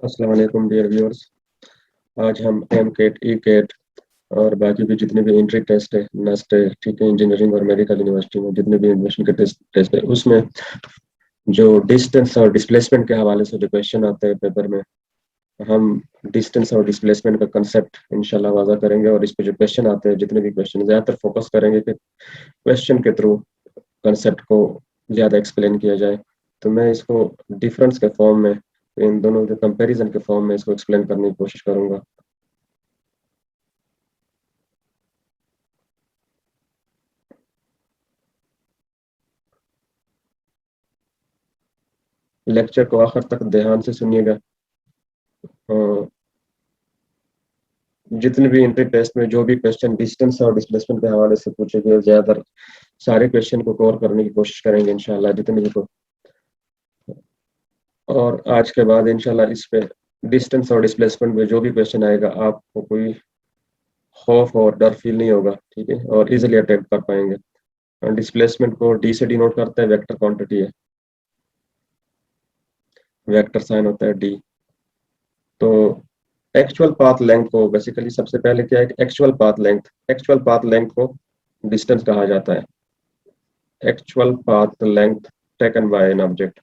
अस्सलाम वालेकुम dear viewers. आज हम एम केट ई केट और बाकी भी जितने भी एंट्री टेस्ट है, नेस्ट है, ठीक है, इंजीनियरिंग और मेडिकल यूनिवर्सिटी में जितने भी एडमिशन के टेस्ट टेस्ट है, उसमें जो डिस्टेंस और डिस्प्लेसमेंट के हवाले से जो क्वेश्चन आते हैं पेपर में, हम डिस्टेंस और डिस्प्लेसमेंट का कंसेप्ट इंशाल्लाह वाज़ा करेंगे। और इस पे जो क्वेश्चन आते हैं, जितने भी क्वेश्चन, ज़्यादातर फोकस करेंगे कि क्वेश्चन के थ्रू कंसेप्ट को ज़्यादा एक्सप्लेन किया जाए। तो मैं इसको डिफरेंस के फॉर्म में, इन दोनों के कंपैरिजन के फॉर्म में इसको एक्सप्लेन करने की कोशिश करूंगा। लेक्चर को आखिर तक ध्यान से सुनिएगा। अ, जितने भी एंट्री टेस्ट में जो भी क्वेश्चन डिस्टेंस और डिस्प्लेसमेंट के हवाले से पूछे गए, ज्यादातर सारे क्वेश्चन को कवर करने की कोशिश करेंगे इंशाल्लाह, जितने भी को। और आज के बाद इंशाल्लाह इस पे डिस्टेंस और डिस्प्लेसमेंट में जो भी क्वेश्चन आएगा, आपको कोई खौफ और डर फील नहीं होगा, ठीक है, और इजिली अटेम्प्ट कर पाएंगे। डिस्प्लेसमेंट को डी से डिनोट करते हैं, वेक्टर क्वांटिटी है, वेक्टर साइन होता है डी। तो एक्चुअल पाथ लेंथ को बेसिकली सबसे पहले क्या है कि एक्चुअल पाथ लेंथ को डिस्टेंस कहा जाता है। Actual path length taken by an object,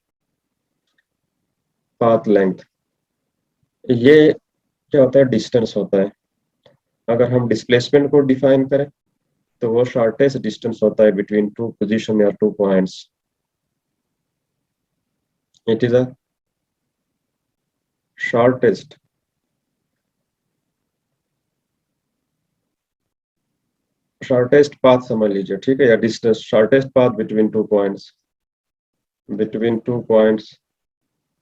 path length, ये क्या होता है, डिस्टेंस होता है। अगर हम डिस्प्लेसमेंट को डिफाइन करें तो वो शॉर्टेस्ट डिस्टेंस होता है बिटवीन टू पोजीशन या two points. It is a shortest shortest path समझ लीजिए, ठीक है, या distance, shortest path between two points, between two points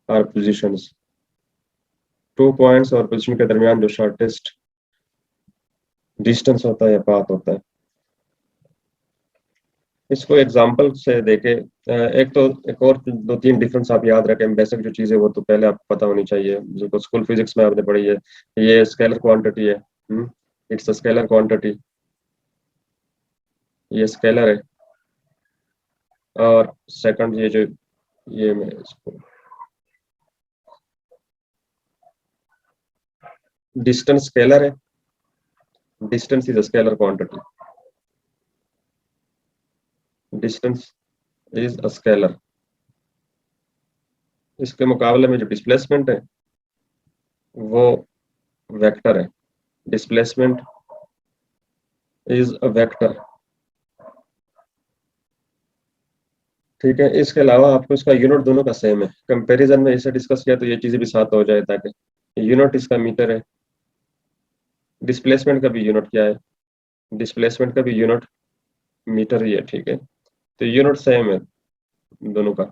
are positions. Two points और पोजीशन के दरमियान जो शॉर्टेस्ट डिस्टेंस होता है या पाथ होता है। इसको एग्जांपल से देके एक तो एक और दो तीन डिफरेंस आप याद रखें, बेसिक जो चीज़ है वो तो पहले आपको पता होनी चाहिए, जो स्कूल फिजिक्स में आपने पढ़ी है। ये स्केलर क्वांटिटी है, इट्स अ स्केलर क्वांटिटी, ये स्केलर है। और सेकंड ये जो, ये मैं इसको, डिस्टेंस स्केलर है, distance is a scalar quantity, distance is a scalar. इसके मुकाबले में जो डिस्प्लेसमेंट है वो वेक्टर है, डिस्प्लेसमेंट इज अ वेक्टर, ठीक है। इसके अलावा आपको इसका यूनिट दोनों का सेम है, कंपैरिजन में इसे डिस्कस किया तो ये चीजें भी साथ हो जाए, ताकि यूनिट इसका मीटर है, डिस्प्लेसमेंट का भी यूनिट क्या है, डिस्प्लेसमेंट का भी यूनिट मीटर ही है, ठीक है। तो यूनिट सेम है दोनों का।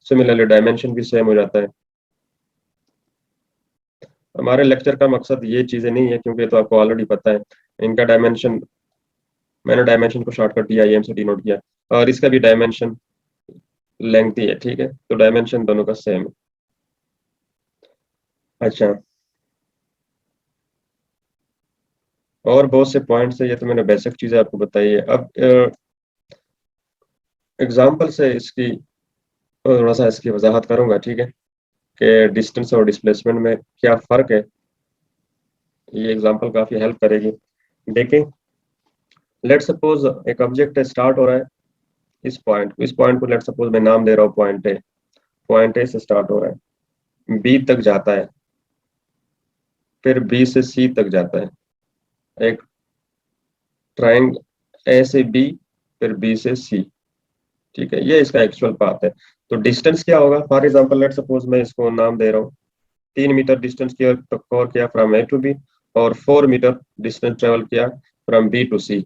सिमिलरली डायमेंशन भी सेम हो जाता है। हमारे लेक्चर का मकसद ये चीजें नहीं है, क्योंकि ये तो आपको ऑलरेडी पता है। इनका डायमेंशन, मैंने डायमेंशन को शॉर्टकट दिया, एम से डिनोट किया, और इसका भी डायमेंशन लेंथ ही है, ठीक है। तो डायमेंशन दोनों का सेम है। अच्छा, और बहुत से पॉइंट्स है, ये तो मैंने बेसिक चीजें आपको बताई है। अब एग्जाम्पल से इसकी थोड़ा सा इसकी वजाहत करूंगा, ठीक है, कि डिस्टेंस और डिस्प्लेसमेंट में क्या फर्क है। ये एग्जांपल काफी हेल्प करेगी। देखें, लेट सपोज एक ऑब्जेक्ट है, स्टार्ट हो रहा है इस पॉइंट को लेट सपोज मैं नाम दे रहा हूँ पॉइंट ए से स्टार्ट हो रहा है, बी तक जाता है, फिर बी से सी तक जाता है, एक ट्राइंग ए से बी, फिर बी से सी, ठीक है। ये इसका एक्चुअल पाथ है। तो डिस्टेंस क्या होगा, फॉर एग्जांपल लेट सपोज मैं इसको नाम दे रहा हूँ 3 मीटर डिस्टेंस कवर किया फ्रॉम ए टू बी, और 4 मीटर डिस्टेंस ट्रेवल किया फ्रॉम बी टू सी।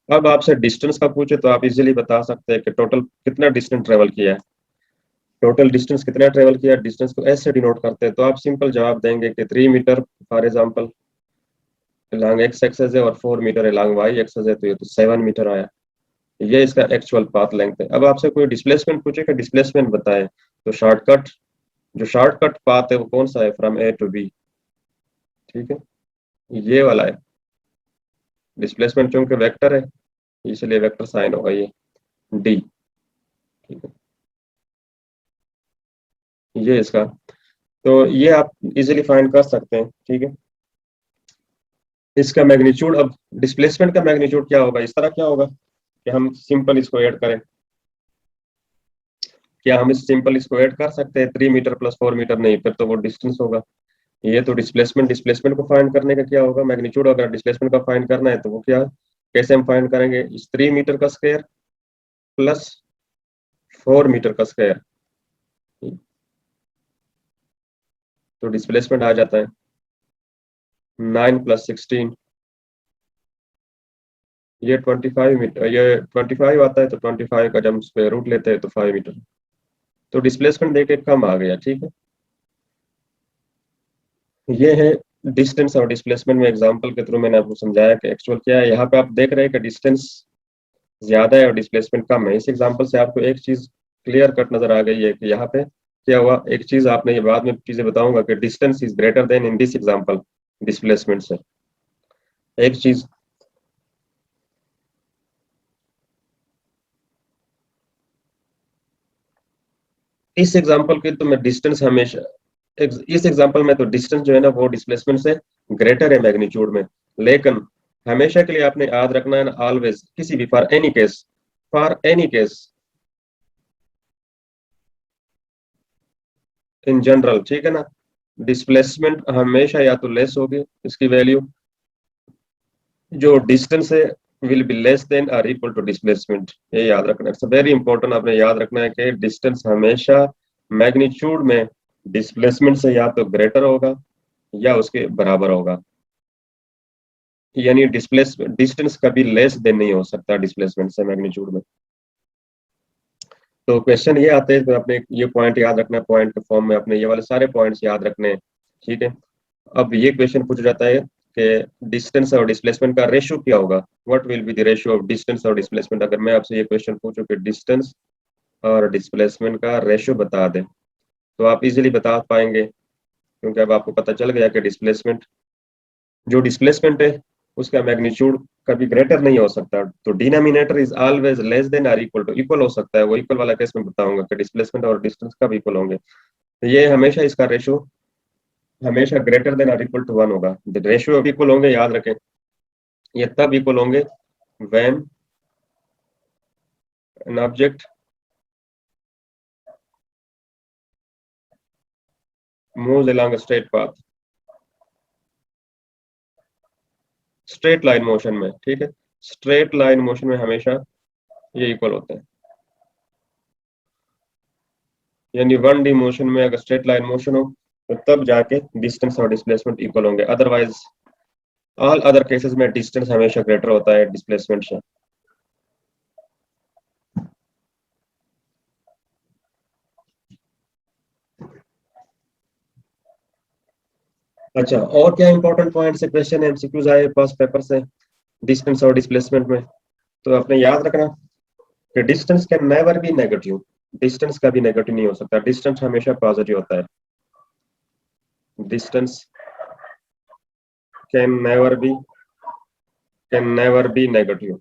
अब आपसे डिस्टेंस का पूछे तो आप इजीली बता सकते हैं कि टोटल कितना डिस्टेंस ट्रेवल किया है। टोटल डिस्टेंस कितना ट्रेवल किया, डिस्टेंस को एस से डिनोट करते हैं, तो आप सिंपल जवाब देंगे कि 3 metre for example long x axis है, और 4 मीटर लॉन्ग वाई एक्सेस है, तो ये तो 7 मीटर आया। ये इसका एक्चुअल पाथ लेंथ है। अब आपसे कोई डिस्प्लेसमेंट पूछे कि डिस्प्लेसमेंट बताए, तो शॉर्टकट पाथ है वो कौन सा है, फ्रॉम ए टू बी, ठीक है, ये वाला है। डिस्प्लेसमेंट चूंकि वेक्टर है, इसलिए वेक्टर साइन होगा ये डी, ठीक है। ये इसका तो ये आप इजीली फाइंड कर सकते हैं, ठीक है। इसका मैग्नीट्यूड, अब डिस्प्लेसमेंट का मैग्नीट्यूड क्या होगा, इस तरह क्या होगा कि हम सिंपल इसको ऐड करें। क्या हम इस सिंपल इसको ऐड कर सकते हैं 3 मीटर प्लस 4 मीटर? नहीं, फिर तो वो डिस्टेंस होगा। ये तो डिस्प्लेसमेंट को फाइंड करने का क्या होगा मैग्नीट्यूड, अगर डिस्प्लेसमेंट का फाइंड करना है तो वो क्या, कैसे हम फाइंड करेंगे, इस 3 मीटर का स्क्वायर प्लस 4 मीटर का स्क्वायर, तो डिस्प्लेसमेंट आ जाता है 9 + 16, ये 25 मीटर, ये 25 आता है, तो 25 का जब हम स्क्वायर रूट लेते हैं तो 5 मीटर, तो डिस्प्लेसमेंट देके कम आ गया, ठीक है। ये है डिस्टेंस और डिस्प्लेसमेंट में एग्जांपल के थ्रू मैंने आपको समझाया कि एक्चुअल क्या है। यहाँ पे आप देख रहे हैं कि डिस्टेंस ज्यादा है और डिस्प्लेसमेंट कम है। इस एग्जांपल से आपको एक चीज क्लियर कट नजर आ गई है कि यहाँ पे क्या हुआ। एक चीज आपने, ये बाद में चीजें बताऊंगा कि distance is greater then in this example displacement से। एक चीज, इस एग्जांपल की तो मैं डिस्टेंस हमेशा, इस एग्जांपल में तो डिस्टेंस जो है ना वो डिस्प्लेसमेंट से ग्रेटर है मैग्नीट्यूड में। लेकिन हमेशा के लिए आपने याद रखना है ना, ऑलवेज, किसी भी, for any case in general, ठीक है ना, डिस्प्लेसमेंट हमेशा या तो लेस होगी इसकी वैल्यू, जो डिस्टेंस है विल बी लेस देन और इक्वल टू डिस्प्लेसमेंट। ये याद रखना, इट्स वेरी इंपॉर्टेंट। आपने याद रखना है कि डिस्टेंस हमेशा मैग्नीट्यूड में डिस्प्लेसमेंट से या तो ग्रेटर होगा या उसके बराबर होगा, यानी डिस्टेंस कभी लेस देन नहीं हो सकता डिस्प्लेसमेंट से मैग्नीट्यूड में। तो क्वेश्चन ये आते हैं, तो आपने ये पॉइंट याद रखना है, पॉइंट के फॉर्म में अपने ये वाले सारे पॉइंट्स याद रखने हैं, ठीक है। अब ये क्वेश्चन पूछा जाता है कि डिस्टेंस और डिस्प्लेसमेंट का रेशियो क्या होगा, what will be the ratio of distance और डिस्प्लेसमेंट। अगर मैं आपसे ये क्वेश्चन पूछूं कि डिस्टेंस और डिस्प्लेसमेंट का रेशियो बता दें, तो आप इजीली बता पाएंगे, क्योंकि अब आपको पता चल गया कि जो डिस्प्लेसमेंट है उसका मैग्नीट्यूड कभी ग्रेटर नहीं हो सकता, तो denominator is always less than और इक्वल टू, इक्वल हो सकता है। वो इक्वल वाला केस में बताऊंगा कि डिस्प्लेसमेंट और डिस्टेंस कब इक्वल होंगे। तो ये हमेशा इसका रेशियो हमेशा ग्रेटर देन और इक्वल टू 1 होगा। रेशियो इक्वल होंगे, याद रखें, ये तब इक्वल होंगे when an object moves along a straight path, straight line motion में, ठीक है, स्ट्रेट लाइन मोशन में हमेशा ये इक्वल होते हैं। यानी 1D मोशन में अगर स्ट्रेट लाइन मोशन हो तो तब जाके डिस्टेंस और डिस्प्लेसमेंट इक्वल होंगे, अदरवाइज ऑल अदर केसेस में डिस्टेंस हमेशा ग्रेटर होता है डिस्प्लेसमेंट से। अच्छा, और क्या इंपॉर्टेंट पॉइंट से क्वेश्चन एमसीक्यूज आए पास पेपर से डिस्टेंस और डिस्प्लेसमेंट में, तो आपने याद रखना कि distance can never be negative, distance कभी नेगेटिव नहीं हो सकता, डिस्टेंस हमेशा पॉजिटिव होता है। Distance can never be negative,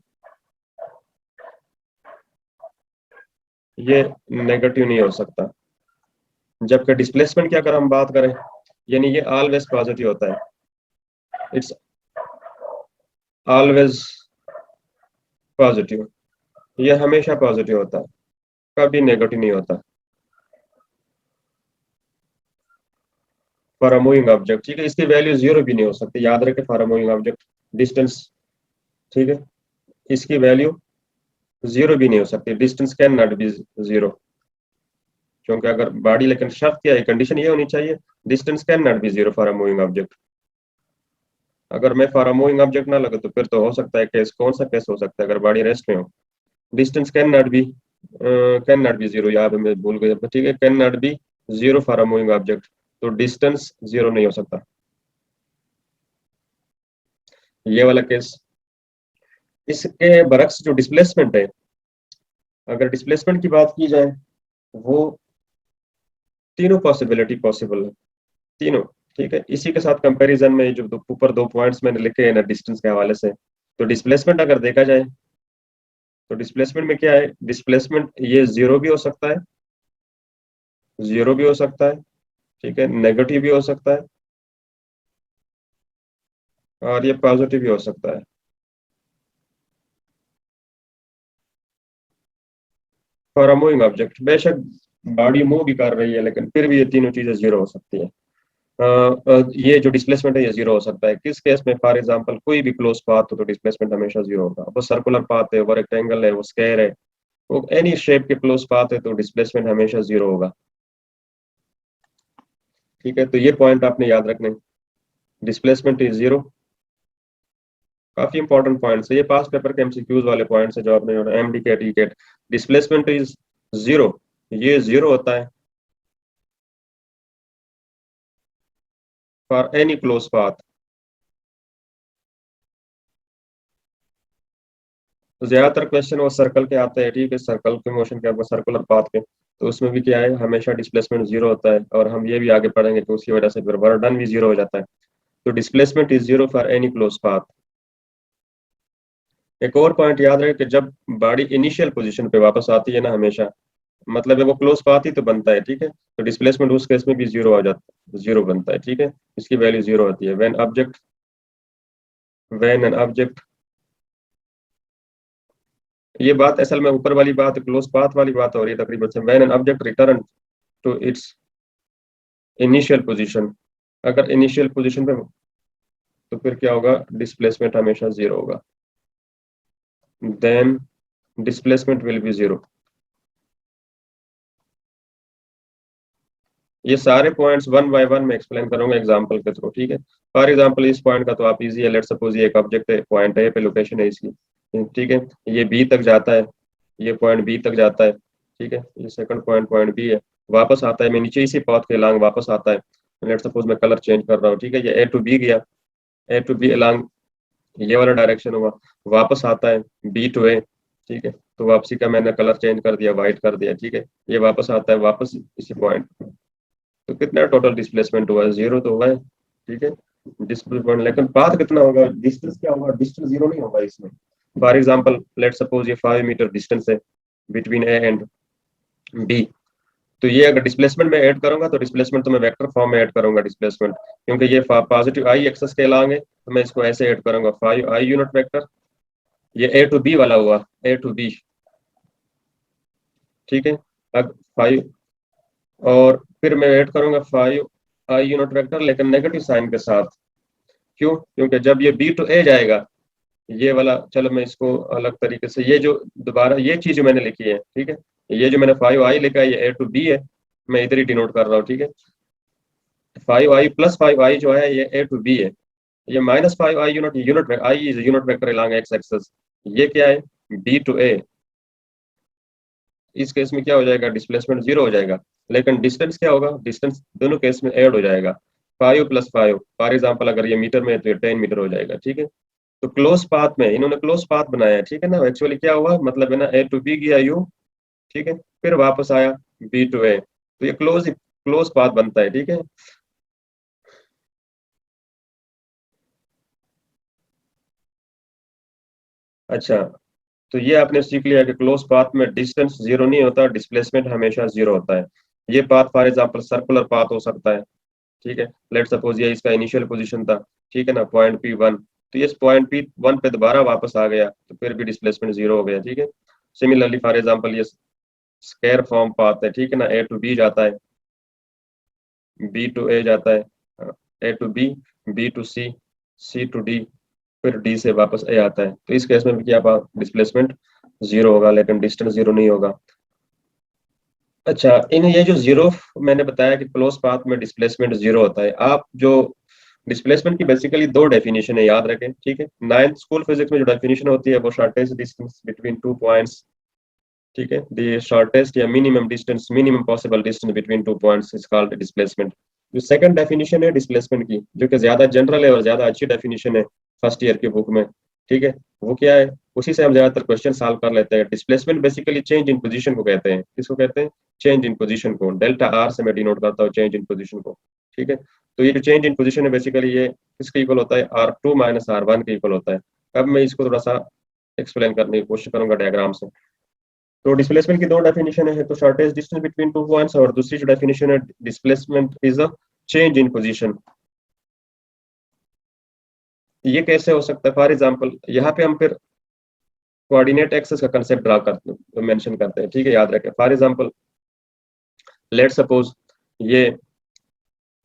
ये नेगेटिव नहीं हो सकता। जबकि डिस्प्लेसमेंट की अगर हम बात करें, यानी ये ऑलवेज पॉजिटिव होता है, इट्स ऑलवेज पॉजिटिव, ये हमेशा पॉजिटिव होता है, कभी नेगेटिव नहीं होता फॉर अ मूविंग ऑब्जेक्ट, ठीक है। इसकी वैल्यू जीरो भी नहीं हो सकती, याद रखें, for a moving object distance, ठीक है, इसकी वैल्यू जीरो भी नहीं हो सकती, distance can not be zero, क्योंकि अगर बॉडी, लेकिन शर्त क्या है, कंडीशन ये होनी चाहिए, distance can not be zero for a moving object. अगर मैं फॉर अ मूविंग ऑब्जेक्ट ना लगे तो फिर तो हो सकता है केस, कौन सा केस हो सकता है, अगर बॉडी रेस्ट में हो, distance can not be zero, यहाँ पे मैं भूल गया, ठीक है, can not be zero for a moving object, तो डिस्टेंस जीरो नहीं हो सकता, ये वाला केस। इसके बरक्स जो डिस्प्लेसमेंट है, अगर डिस्प्लेसमेंट की बात की जाए, वो तीनों पॉसिबिलिटी पॉसिबल है, तीनों, ठीक है। इसी के साथ कंपैरिजन में जो ऊपर दो पॉइंट्स मैंने लिखे हैं ना डिस्टेंस के हवाले से, तो डिस्प्लेसमेंट अगर देखा जाए तो डिस्प्लेसमेंट में क्या है, डिस्प्लेसमेंट ये जीरो भी हो सकता है, जीरो भी हो सकता है, ठीक है, नेगेटिव भी हो सकता है और ये पॉजिटिव भी हो सकता है। फॉर अ मूविंग ऑब्जेक्ट, बेशक बॉडी मूव भी कर रही है लेकिन फिर भी ये तीनों चीजें जीरो हो सकती है। ये जो डिस्प्लेसमेंट है ये जीरो हो सकता है किस केस में? फॉर एग्जांपल कोई भी क्लोज पाथ हो तो डिस्प्लेसमेंट हमेशा जीरो होगा। वो सर्कुलर पाथ है, वो रेक्टेंगल है, वो स्क्वायर है, वो एनी शेप के क्लोज पाथ है तो डिस्प्लेसमेंट हमेशा जीरो होगा। ठीक है, तो ये पॉइंट आपने याद रखने, डिस्प्लेसमेंट इज जीरो। काफी इंपॉर्टेंट पॉइंट्स है ये, पास पेपर के एमसीक्यूज वाले पॉइंट्स है जो आपने एमडी के टी के। डिस्प्लेसमेंट इज जीरो, ये जीरो होता है फॉर एनी क्लोज पाथ। तो ज्यादातर क्वेश्चन वो सर्कल के आते हैं, ठीक है, सर्कल के मोशन के, आपको सर्कुलर पाथ के, तो उसमें भी क्या है, हमेशा डिस्प्लेसमेंट जीरो होता है। और हम ये भी आगे पढ़ेंगे तो उसकी वजह से फिर वर्क डन भी जीरो हो जाता है। तो displacement is zero for any close path. एक और पॉइंट याद रहे कि जब बॉडी इनिशियल पोजीशन पे वापस आती है ना हमेशा, मतलब है वो क्लोज पाथ ही तो बनता है, ठीक है, तो डिस्प्लेसमेंट उस केस में भी जीरो आ जाता है, जीरो बनता है, ठीक है, इसकी वैल्यू जीरो होती है। व्हेन एन ऑब्जेक्ट, ये बात असल में ऊपर वाली बात क्लोज पाथ वाली बात हो रही है तकरीबन से। When an object return to its initial position, अगर इनिशियल पोजीशन पे, तो फिर क्या होगा, डिस्प्लेसमेंट हमेशा जीरो होगा। Then displacement will be zero. ये सारे पॉइंट्स वन बाय वन में एक्सप्लेन करूंगा एग्जांपल के थ्रू, ठीक है। फॉर एग्जांपल इस पॉइंट का तो आप इजी है, लेट सपोज ये एक ऑब्जेक्ट है, पॉइंट ए पे लोकेशन है इसकी, ठीक है, ये बी तक जाता है, ये पॉइंट बी तक जाता है, ठीक है, ये सेकंड पॉइंट पॉइंट बी है, वापस आता है, मैं नीचे इसी पाथ के अलांग वापस आता है। लेट सपोज मैं कलर चेंज कर रहा हूँ, ठीक है, ये ए टू बी गया, ए टू बी अलांग ये वाला डायरेक्शन हुआ, वापस आता है बी टू ए, ठीक है, तो वापसी का मैंने कलर चेंज कर दिया, व्हाइट कर दिया, ठीक है, ये वापस आता है वापस इसी पॉइंट, तो कितना टोटल डिस्प्लेसमेंट हुआ है, जीरो तो हुआ है, ठीक है, डिस्प्लेसमेंट। लेकिन पाथ कितना होगा, डिस्टेंस क्या होगा, डिस्टेंस जीरो नहीं होगा इसमें। फॉर एग्जांपल लेट सपोज ये 5 मीटर डिस्टेंस है बिटवीन ए एंड बी, तो ये अगर डिस्प्लेसमेंट में ऐड करूंगा तो डिस्प्लेसमेंट तो मैं वेक्टर फॉर्म में ऐड करूंगा डिस्प्लेसमेंट, क्योंकि ये पॉजिटिव आई एक्सेस के लाएंगे तो मैं इसको ऐसे ऐड करूंगा 5 i यूनिट वेक्टर, ये ए टू बी वाला हुआ, ए टू बी, ठीक है, अब 5, और फिर मैं ऐड करूंगा 5 i यूनिट वेक्टर लेकिन नेगेटिव साइन के साथ। क्यों? क्योंकि जब ये बी टू ए जाएगा, ये वाला, चलो मैं इसको अलग तरीके से, ये जो दोबारा ये चीज मैंने लिखी है, ठीक है, ये जो मैंने 5i लिखा है ये ए टू बी है, मैं इधर ही डिनोट कर रहा हूँ, ठीक है, 5i+5i जो है ये ए टू बी है, ये -5i unit, unit I is unit vector along x axis, ये क्या है, बी टू ए। इस केस में क्या हो जाएगा, डिस्प्लेसमेंट जीरो हो जाएगा, लेकिन डिस्टेंस क्या होगा, डिस्टेंस दोनों केस में ऐड हो जाएगा, 5+5, फॉर एग्जाम्पल अगर ये मीटर में है तो ये 10 मीटर हो जाएगा, ठीक है। तो क्लोज पाथ में इन्होंने क्लोज पाथ बनाया है, ठीक है ना, एक्चुअली क्या हुआ, मतलब है ना, ए टू बी गया यू, ठीक है, फिर वापस आया बी टू ए, तो ये क्लोज क्लोज पाथ बनता है, ठीक है। अच्छा, तो ये आपने सीख लिया कि क्लोज पाथ में डिस्टेंस जीरो नहीं होता, डिस्प्लेसमेंट हमेशा जीरो होता है। ये path for example circular path हो सकता है, ठीक है, लेट सपोज ये इसका इनिशियल पोजीशन था, ठीक है ना, पॉइंट P1, तो ये पॉइंट P1 पे दोबारा वापस आ गया तो फिर भी डिस्प्लेसमेंट जीरो हो गया, ठीक है। सिमिलरली फॉर एग्जांपल ये स्क्वायर फॉर्म पाथ है, ठीक है ना, ए टू बी जाता है, बी टू ए जाता है, A to B, B to C, C to D, फिर डी से वापस ए आता है, तो इस केस में भी क्या डिस्प्लेसमेंट जीरो होगा लेकिन डिस्टेंस जीरो नहीं होगा। अच्छा, इन ये जो जीरो मैंने बताया कि क्लोज पाथ में डिस्प्लेसमेंट जीरो होता है, आप जो डिस्प्लेसमेंट की बेसिकली दो डेफिनेशन है, याद रखें, ठीक है, नाइन्थ स्कूल फिजिक्स में जो डेफिनेशन होती है वो shortest distance between two points, ठीक है, द शॉर्टेस्ट या minimum distance, minimum possible distance between two points is called displacement. जो सेकंड डेफिनेशन है डिस्प्लेसमेंट की, जो कि ज्यादा जनरल है और ज्यादा अच्छी डेफिनेशन है फर्स्ट ईयर की बुक में, ठीक है, वो क्या है, उसी से हम ज्यादातर क्वेश्चन सॉल्व कर लेते हैं। Displacement basically change in position को कहते हैं, किसको कहते हैं, चेंज इन पोजीशन को, डेल्टा आर से मैं डिनोट करता हूँ चेंज इन पोजीशन को, ठीक है। तो ये जो चेंज इन पोजीशन है बेसिकली ये किसके इक्वल होता है, R2 - R1 के इक्वल होता है। अब मैं इसको थोड़ा सा एक्सप्लेन करने की कोशिश करूंगा डायग्राम से। तो डिस्प्लेसमेंट की दो डेफिनेशन है, तो shortest distance between two points, और दूसरी जो डेफिनेशन है displacement is a change in position. ये कैसे हो सकता है? फॉर एग्जांपल यहाँ पे हम फिर कोऑर्डिनेट एक्सेस का कंसेप्ट ड्रा करते मेंशन करते हैं, ठीक है, याद रखें। फॉर एग्जांपल लेट सपोज ये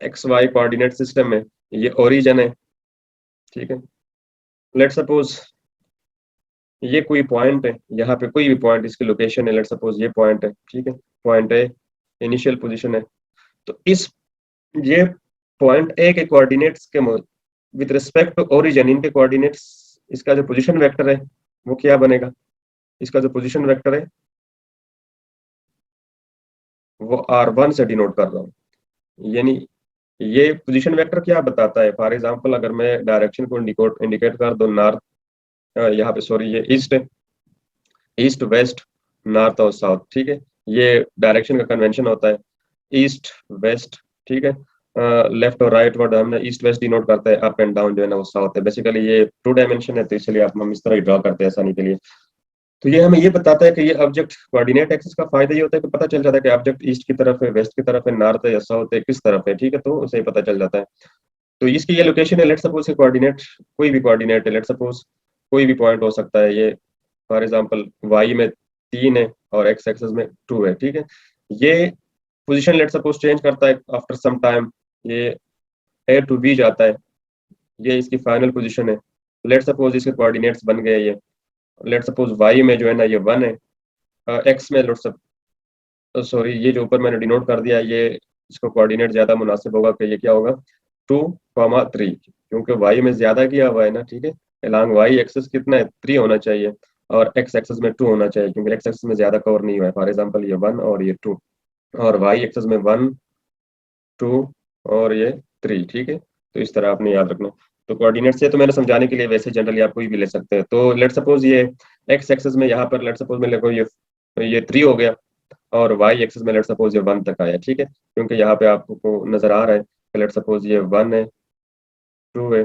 एक्स वाई कोऑर्डिनेट सिस्टम में ये ओरिजिन है, ठीक है। लेट सपोज ये कोई पॉइंट है, यहाँ पे कोई भी पॉइंट इसकी लोकेशन है, लेट सपोज ये पॉइंट है, ठीक है, पॉइंट ए इनिशियल पोजीशन है। तो इस ये पॉइंट ए के कोऑर्डिनेट्स के विद रिस्पेक्ट टू ओरिजिन, इनके कोऑर्डिनेट्स, इसका जो पोजीशन वेक्टर है वो क्या बनेगा? इसका जो पोजीशन वेक्टर है वो R1 से डिनोट कर रहा हूँ। यानी ये पोजीशन वेक्टर क्या बताता है? फॉर एग्जांपल अगर मैं डायरेक्शन को इंडिकेट कर दो नॉर्थ, यहाँ पे सॉरी ये ईस्ट है, ईस्ट वेस्ट नॉर्थ और साउथ, ठीक है, ये डायरेक्शन का कन्वेंशन होता है, ईस्ट वेस्ट, ठीक है। लेफ्ट और राइट वर्ड हमने ईस्ट वेस्ट डिनोट करते हैं, अप एंड डाउन जो है ना वो साउथ है। बेसिकली ये टू डायमेंशन है, तो इसलिए आप हम इस तरह ड्रॉ करते हैं आसानी के लिए। तो ये हमें ये बताता है कि ये ऑब्जेक्ट कोऑर्डिनेट एक्सिस का फायदा ये होता है कि पता चल जाता है कि ऑब्जेक्ट ईस्ट की तरफ है, वेस्ट की तरफ है, नॉर्थ है या साउथ है, किस तरफ है, ठीक है, तो उसे पता चल जाता है। तो इसकी ये लोकेशन है, लेट सपोज के कोऑर्डिनेट कोई भी कोऑर्डिनेट है, लेट सपोज कोई भी पॉइंट हो सकता है ये, फॉर एग्जांपल वाई में 3 है और एक्स एक्सिस में 2 है, ठीक है। ये पोजीशन लेट सपोज चेंज करता है आफ्टर सम टाइम, ये ए टू बी जाता है, ये इसकी फाइनल पोजीशन है। लेट सपोज इसके कोऑर्डिनेट्स बन गए ये, लेट सपोज वाई में जो है ना ये 1 है, एक्स में लेट सॉरी ये जो ऊपर मैंने डिनोट कर दिया ये इसको कोऑर्डिनेट ज्यादा मुनासिब होगा कि ये क्या होगा 2,3, क्योंकि वाई में ज्यादा किया हुआ है ना, ठीक है। अलॉन्ग वाई एक्सेस कितना है 3 होना चाहिए, और एक्स एक्सेस में 2 होना चाहिए, क्योंकि एक्स एक्सेस में ज्यादा कवर नहीं हुआ है। फॉर एग्जांपल ये 1 और ये 2, और वाई एक्सेस में 1 2 और ये 3, ठीक है। तो इस तरह आपने याद रखना। तो कोऑर्डिनेट से तो मैंने समझाने के लिए, वैसे जनरली आप कोई भी ले सकते हैं। तो लेट सपोज ये एक्स एक्सेस में यहाँ पर लेट सपोज मैं देखो ये 3 हो गया, और वाई एक्सिस में लेट सपोज ये 1 तक आया, ठीक है, क्योंकि यहाँ पे आपको नजर आ रहा है कि लेट सपोज ये 1 है, 2 है,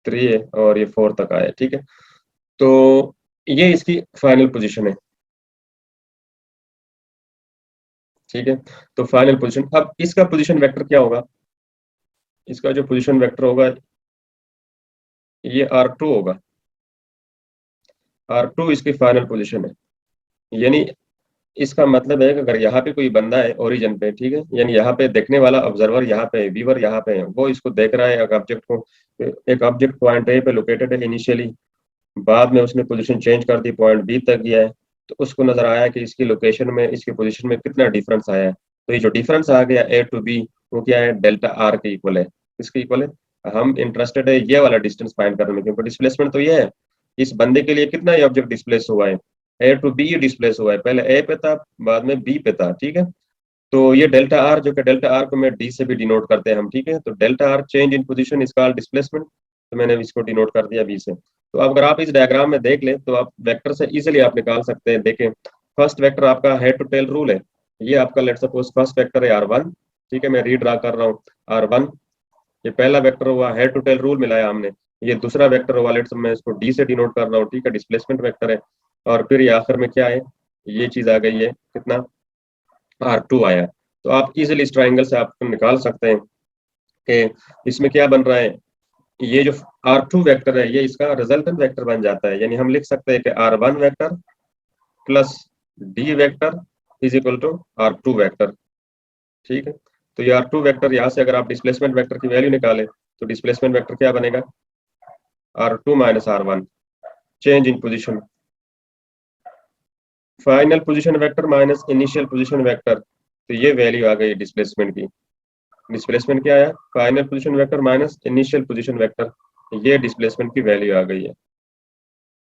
3 है, और ये 4 तक आया, ठीक है। तो ये इसकी फाइनल पोजीशन है, ठीक है। तो फाइनल पोजीशन, अब इसका पोजीशन वेक्टर क्या होगा? इसका जो पोजीशन वेक्टर होगा ये R2 होगा। R2 इसकी फाइनल पोजीशन है। यानी इसका मतलब है कि अगर यहाँ पे कोई बंदा है ओरिजिन पे, ठीक है, यानी यहाँ पे देखने वाला ऑब्जर्वर यहाँ पे है, व्यूअर यहाँ पे है, वो इसको देख रहा है एक ऑब्जेक्ट को, एक ऑब्जेक्ट पॉइंट ए पे लोकेटेड है इनिशियली, बाद में उसने पोजीशन चेंज कर दी, पॉइंट बी तक गया है, तो उसको नजर आया कि इसकी लोकेशन में, इसकी पोजीशन में कितना डिफरेंस आया है। तो ये जो डिफरेंस आ गया ए टू बी, वो क्या है? डेल्टा आर के इक्वल है। किसके इक्वल है? हम इंटरेस्टेड है ये वाला डिस्टेंस फाइंड करने में, क्योंकि डिस्प्लेसमेंट तो ये है, इस बंदे के लिए कितना ये ऑब्जेक्ट डिस्प्लेस हुआ है, ए टू बी डिस्प्लेस हुआ है, पहले ए पे था बाद में बी पे था, ठीक है। तो ये डेल्टा आर, जो कि डेल्टा आर को मैं डी से भी डिनोट करते हैं हम, ठीक है। तो delta R change in position is called displacement, तो मैंने इसको डिनोट कर दिया बी से। तो अब अगर आप इस डायग्राम में देख लें तो आप वेक्टर से इजीली आप निकाल सकते हैं। देखें, फर्स्ट वेक्टर आपका हेड टू टेल रूल है, ये आपका लेट सपोज फर्स्ट वेक्टर है R1, ठीक है, मैं रीड्रा कर रहा हूँ R1, ये पहला वेक्टर हुआ, हेड टू टेल रूल मिलाया हमने। ये दूसरा वेक्टर हुआ, लेट्स मैं इसको डी से डिनोट कर रहा हूँ, ठीक है, डिस्प्लेसमेंट वेक्टर है। और फिर ये आखिर में क्या है? ये चीज आ गई है, कितना? R2 आया। तो आप इजिली इस ट्राइंगल से आप निकाल सकते हैं कि इसमें क्या बन रहा है। ये जो R2 वेक्टर है ये इसका रिजल्टेंट वेक्टर बन जाता है, यानी हम लिख सकते हैं कि R1 vector plus D vector is equal to R2 vector, ठीक है। तो ये R2 वेक्टर, यहाँ से अगर आप डिस्प्लेसमेंट वेक्टर की वैल्यू निकालें तो डिस्प्लेसमेंट वेक्टर क्या बनेगा? R2 minus R1, change in position, final position vector minus initial position vector, तो ये वैल्यू आ गई डिस्प्लेसमेंट की। डिस्प्लेसमेंट क्या आया? Final position vector minus initial position vector, ये डिस्प्लेसमेंट की वैल्यू आ गई है।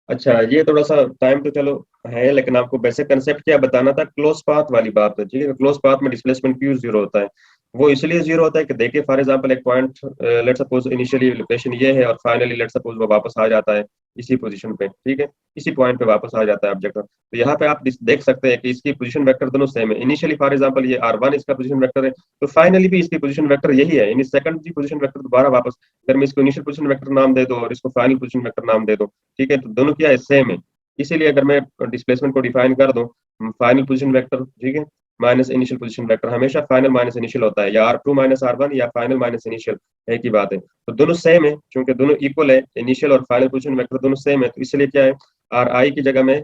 अच्छा, ये थोड़ा सा टाइम तो चलो है, लेकिन आपको बेसिक कंसेप्ट क्या बताना था, क्लोज पाथ वाली बात है, ठीक है। क्लोज पाथ में डिस्प्लेसमेंट क्यों जीरो होता है? वो इसलिए जीरो होता है कि देखिए फॉर एग्जांपल एक point let suppose initially location ये है और फाइनली लेट सपोज वो वापस आ जाता है इसी पोजीशन पे, ठीक है, इसी पॉइंट पे वापस आ जाता है ऑब्जेक्ट। तो यहाँ पे आप देख सकते हैं कि इसकी पोजीशन वेक्टर दोनों सेम है। इनिशियली फॉर एग्जांपल ये R1 इसका पोजीशन वेक्टर है, तो फाइनली भी इसकी पोजीशन वेक्टर यही है, यानी सेकंड की पोजीशन वेक्टर दोबारा वापस, अगर मैं इसको इनिशियल पोजीशन वेक्टर नाम दे दो और इसको फाइनल पोजीशन वेक्टर नाम दे दो, ठीक है, तो दोनों क्या है? सेम है। इसीलिए अगर मैं डिस्प्लेसमेंट को डिफाइन कर दूं, फाइनल पोजीशन वेक्टर, ठीक है, माइनस इनिशियल पोजीशन वेक्टर, हमेशा फाइनल माइनस इनिशियल होता है, या R2 माइनस R1 या फाइनल माइनस इनिशियल, एक ही बात है। तो दोनों सेम है, क्योंकि दोनों इक्वल है, इनिशियल और फाइनल पोजीशन वेक्टर दोनों सेम है, तो इसलिए क्या है, आर आई की जगह में,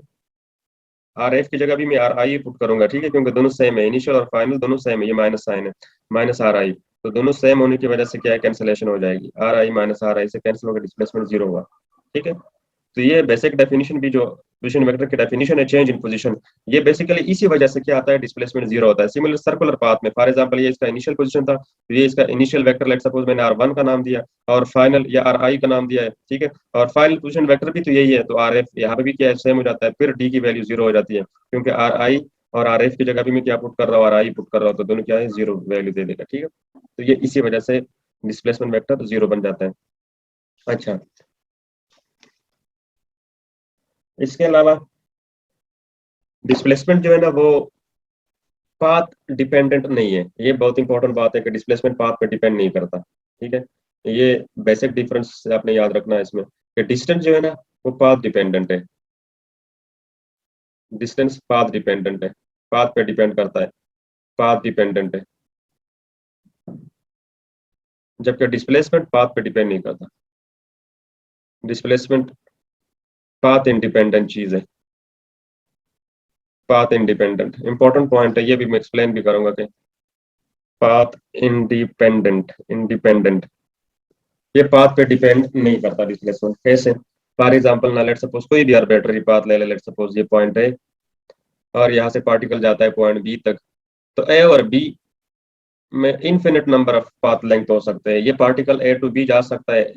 आर एफ की जगह भी मैं आर आई पुट करूंगा, ठीक है, क्योंकि दोनों सेम है, इनिशियल और फाइनल दोनों सेम है, ये माइनस साइन है, माइनस आर आई, तो दोनों सेम होने की वजह से क्या है, कैंसिलेशन हो जाएगी, आर आई माइनस आर आई से कैंसिल होकर डिस्प्लेसमेंट जीरो होगा, ठीक है। तो ये बेसिक डेफिनेशन भी, जो पोजीशन वेक्टर की डेफिनेशन है, चेंज इन पोजीशन, ये बेसिकली इसी वजह से क्या आता है, डिस्प्लेसमेंट जीरो होता है। सिमिलर सर्कुलर पाथ में, फॉर एग्जांपल ये इसका इनिशियल पोजीशन था, तो ये इसका इनिशियल वेक्टर, लेट सपोज मैंने R1 का नाम दिया, और फाइनल या आर आई का नाम दिया है, ठीक है, और फाइनल पोजीशन वेक्टर भी तो यही है, तो आर एफ यहाँ पे भी क्या है, सेम हो जाता है, फिर डी की वैल्यू जीरो हो जाती है, क्योंकि आर आई और आर एफ की जगह भी मैं क्या पुट कर रहा हूँ, आर आई पुट कर रहा हूँ, तो दोनों क्या है, जीरो वैल्यू दे देगा, ठीक है। तो ये इसी वजह से डिस्प्लेसमेंट वेक्टर जीरो बन जाता है। अच्छा, इसके अलावा डिस्प्लेसमेंट जो है ना, वो पाथ डिपेंडेंट नहीं है, ये बहुत इंपॉर्टेंट बात है कि डिस्प्लेसमेंट पाथ पे डिपेंड नहीं करता, ठीक है। ये बेसिक डिफरेंस आपने याद रखना है इसमें, कि डिस्टेंस जो है ना, वो पाथ डिपेंडेंट है, डिस्टेंस पाथ डिपेंडेंट है, पाथ पे डिपेंड करता है, पाथ डिपेंडेंट है, जबकि डिस्प्लेसमेंट पाथ पे डिपेंड नहीं करता, डिस्प्लेसमेंट पाथ इंडिपेंडेंट चीज है, पाथ इंडिपेंडेंट इंपॉर्टेंट पॉइंट है, ये भी मैं एक्सप्लेन भी करूंगा कि पाथ इंडिपेंडेंट, इंडिपेंडेंट, ये पाथ पे डिपेंड नहीं करता डिस्प्लेसमेंट, कैसे, फॉर एग्जांपल ना, लेट सपोज कोई भी आर्बिट्ररी पाथ ले ले, लेट सपोज ये पॉइंट है, और यहाँ से पार्टिकल जाता है पॉइंट बी तक, तो ए और बी में infinite number of path length हो सकते हैं, ये पार्टिकल ए टू बी जा सकता है,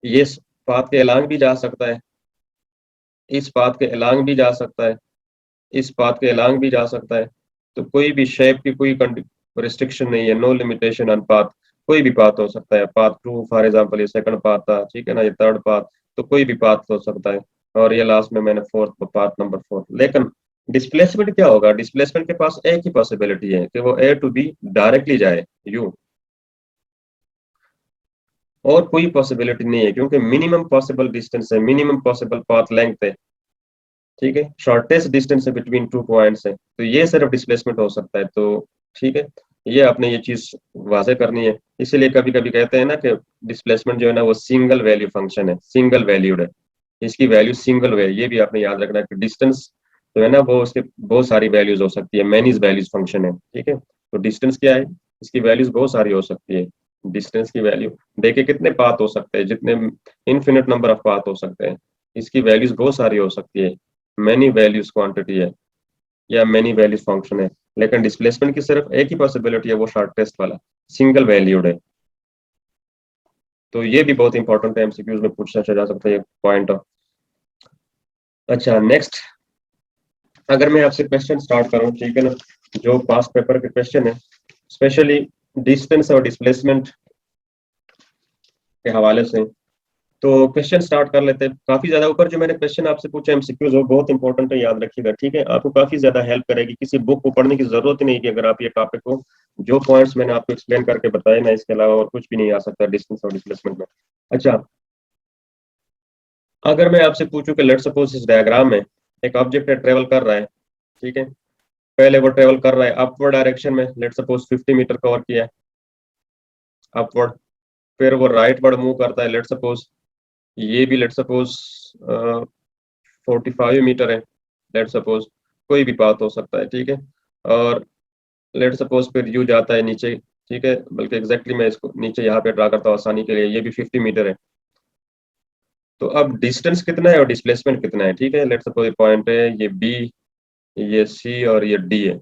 ये पाथ के अलांग भी जा सकता है, इस पाथ के अलांग भी जा सकता है, इस पाथ के अलांग भी जा सकता है, तो कोई भी शेप की कोई रिस्ट्रिक्शन नहीं है, नो लिमिटेशन ऑन पाथ, कोई भी पाथ हो सकता है, पाथ टू फॉर एग्जांपल, ये सेकंड पाथ था, ठीक है ना, ये थर्ड पाथ, तो कोई भी पाथ हो सकता है, और ये लास्ट में मैंने फोर्थ पाथ, नंबर फोर्थ। लेकिन डिस्प्लेसमेंट क्या होगा, डिस्प्लेसमेंट के पास एक ही पॉसिबिलिटी है कि वो ए टू बी डायरेक्टली जाए, यू, और कोई पॉसिबिलिटी नहीं है, क्योंकि मिनिमम पॉसिबल डिस्टेंस है, मिनिमम पॉसिबल पाथ लेंथ है, ठीक है, शॉर्टेस्ट डिस्टेंस है बिटवीन टू पॉइंट्स है, तो ये सिर्फ डिस्प्लेसमेंट हो सकता है, तो ठीक है, ये आपने ये चीज वाजे करनी है। इसीलिए कभी कभी कहते हैं ना कि डिस्प्लेसमेंट जो है ना, वो सिंगल वैल्यू फंक्शन है, सिंगल वैल्यूड है, इसकी वैल्यू सिंगल है, ये भी आपने याद रखना है कि डिस्टेंस जो है ना, वो उसके बहुत सारी वैल्यूज हो सकती है, मैनीज वैल्यूज फंक्शन है, ठीक है। तो डिस्टेंस क्या है, इसकी वैल्यूज बहुत सारी हो सकती है, डिस्टेंस की वैल्यू देखिए कितने पाथ हो सकते हैं, जितने इनफिनिट नंबर ऑफ पाथ हो सकते हैं, इसकी वैल्यूज बहुत सारी हो सकती है, मैनी वैल्यूज क्वांटिटी है, या मैनी वैल्यूज फंक्शन है, लेकिन डिस्प्लेसमेंट की सिर्फ एक ही पॉसिबिलिटी है, वो शॉर्टेस्ट वाला, सिंगल वैल्यूड है। तो ये भी बहुत इंपॉर्टेंट है, एमसीक्यूज में पूछना जा सकता है ये पॉइंट। अच्छा, नेक्स्ट, अगर मैं आपसे क्वेश्चन स्टार्ट करूं, ठीक है ना, जो पास्ट पेपर के क्वेश्चन है, स्पेशली डिस्टेंस और डिस्प्लेसमेंट के हवाले से, तो क्वेश्चन स्टार्ट कर लेते हैं। काफी ज्यादा ऊपर जो मैंने क्वेश्चन आपसे पूछा एमसीक्यूज, वो बहुत इंपॉर्टेंट है, याद रखिएगा, ठीक है, आपको काफी ज्यादा हेल्प करेगी, किसी बुक को पढ़ने की जरूरत ही नहीं कि अगर आप ये टॉपिक को, जो पॉइंट्स मैंने आपको एक्सप्लेन करके बताए ना, इसके अलावा और कुछ भी नहीं आ सकता डिस्टेंस और डिस्प्लेसमेंट में। अच्छा, अगर मैं आपसे पूछूं कि लेट्स सपोज इस डायग्राम में एक ऑब्जेक्ट है, ट्रेवल कर रहा है, ठीक है, पहले वो ट्रेवल कर रहा है अपवर्ड डायरेक्शन में, लेट्स सपोज 50 मीटर कवर किया है अपवर्ड, फिर वो राइट वर्ड मूव करता है, लेट्स सपोज ये भी लेट्स सपोज 45 मीटर है, लेट सपोज, कोई भी पाथ हो सकता है, ठीक है, और लेट सपोज फिर यू जाता है नीचे, ठीक है, बल्कि एग्जैक्टली मैं इसको नीचे यहाँ पे ड्रा करता हूँ आसानी के लिए, ये भी 50 मीटर है, तो अब डिस्टेंस कितना है और डिस्प्लेसमेंट कितना है, ठीक है, लेट सपोज ये पॉइंट है, ये बी, ये सी और ये डी है,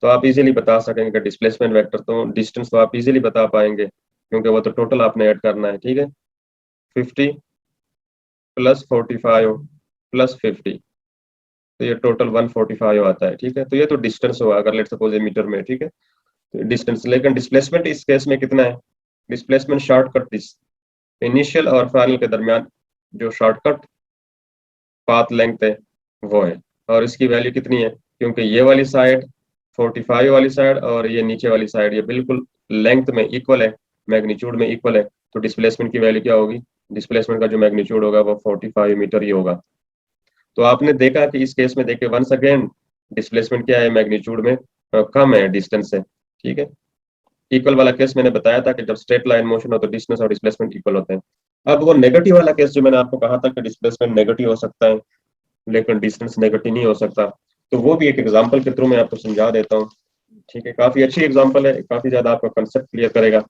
तो आप इजीली बता सकेंगे कि डिस्प्लेसमेंट वेक्टर, तो डिस्टेंस तो आप इजीली बता पाएंगे, क्योंकि वो तो टोटल आपने ऐड करना है, ठीक है, 50 प्लस 45 प्लस 50, तो ये टोटल 145 आता है, ठीक है, तो ये तो डिस्टेंस हुआ, अगर लेट सपोज ये मीटर में, ठीक है, तो डिस्टेंस। लेकिन डिस्प्लेसमेंट इस केस में कितना है, डिस्प्लेसमेंट शॉर्टकट इनिशियल और फाइनल के दरमियान जो शॉर्टकट पाथ लेंथ है वो है, और इसकी वैल्यू कितनी है, क्योंकि ये वाली साइड 45 वाली साइड और ये नीचे वाली साइड, ये बिल्कुल लेंथ में इक्वल है, मैग्नीट्यूड में इक्वल है, तो डिस्प्लेसमेंट की वैल्यू क्या होगी, डिस्प्लेसमेंट का जो मैग्नीट्यूड होगा वो 45 मीटर ही होगा। तो आपने देखा कि इस केस में देखिए वंस अगेन डिस्प्लेसमेंट क्या है, मैग्नीट्यूड में कम है डिस्टेंस से, ठीक है। इक्वल वाला केस मैंने बताया था कि जब स्ट्रेट लाइन मोशन हो तो डिस्टेंस और डिस्प्लेसमेंट इक्वल होते हैं। अब वो नेगेटिव वाला केस जो मैंने आपको कहा था कि डिस्प्लेसमेंट नेगेटिव हो सकता है लेकिन डिस्टेंस नेगेटिव नहीं हो सकता, तो वो भी एक एग्जांपल के थ्रू मैं आपको समझा देता हूँ, ठीक है। काफी अच्छी एग्जांपल है, काफी ज्यादा आपका कंसेप्ट क्लियर करेगा।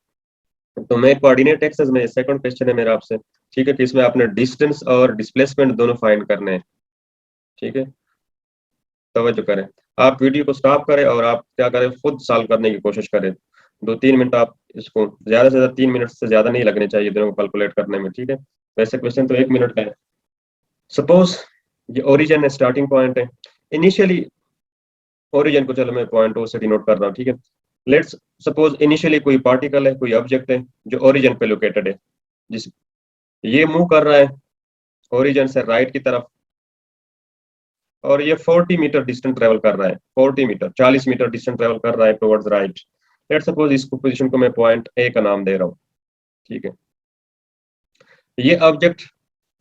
तो मैं कोऑर्डिनेट एक्सेस में सेकंड क्वेश्चन है मेरा आपसे, ठीक है, कि इसमें आपने डिस्टेंस और डिस्प्लेसमेंट दोनों फाइंड करने हैं, ठीक है। तवज्जो करें, आप वीडियो को स्टॉप करें और आप क्या करें, खुद सॉल्व करने की कोशिश करें। 2-3 मिनट आप इसको, ज्यादा से ज्यादा 3 मिनट से ज्यादा नहीं लगने चाहिए दोनों को कैलकुलेट करने में, ठीक है। वैसे क्वेश्चन तो 1 मिनट का है। सपोज ये ओरिजिन है, स्टार्टिंग पॉइंट है। इनिशियली ओरिजिन को चलो मैं पॉइंट ओ से डिनोट कर रहा हूँ, ठीक है। लेट्स सपोज इनिशियली कोई पार्टिकल है, कोई ऑब्जेक्ट है जो ओरिजिन पे लोकेटेड है, जिस ये मूव कर रहा है ओरिजिन से राइट की तरफ, और ये 40 मीटर डिस्टेंस ट्रेवल कर रहा है, 40 मीटर 40 मीटर डिस्टेंस ट्रेवल कर रहा है टुवर्ड्स राइट। लेट्स सपोज इसको पोजीशन को मैं पॉइंट ए का नाम दे रहा हूँ, ठीक है। ये ऑब्जेक्ट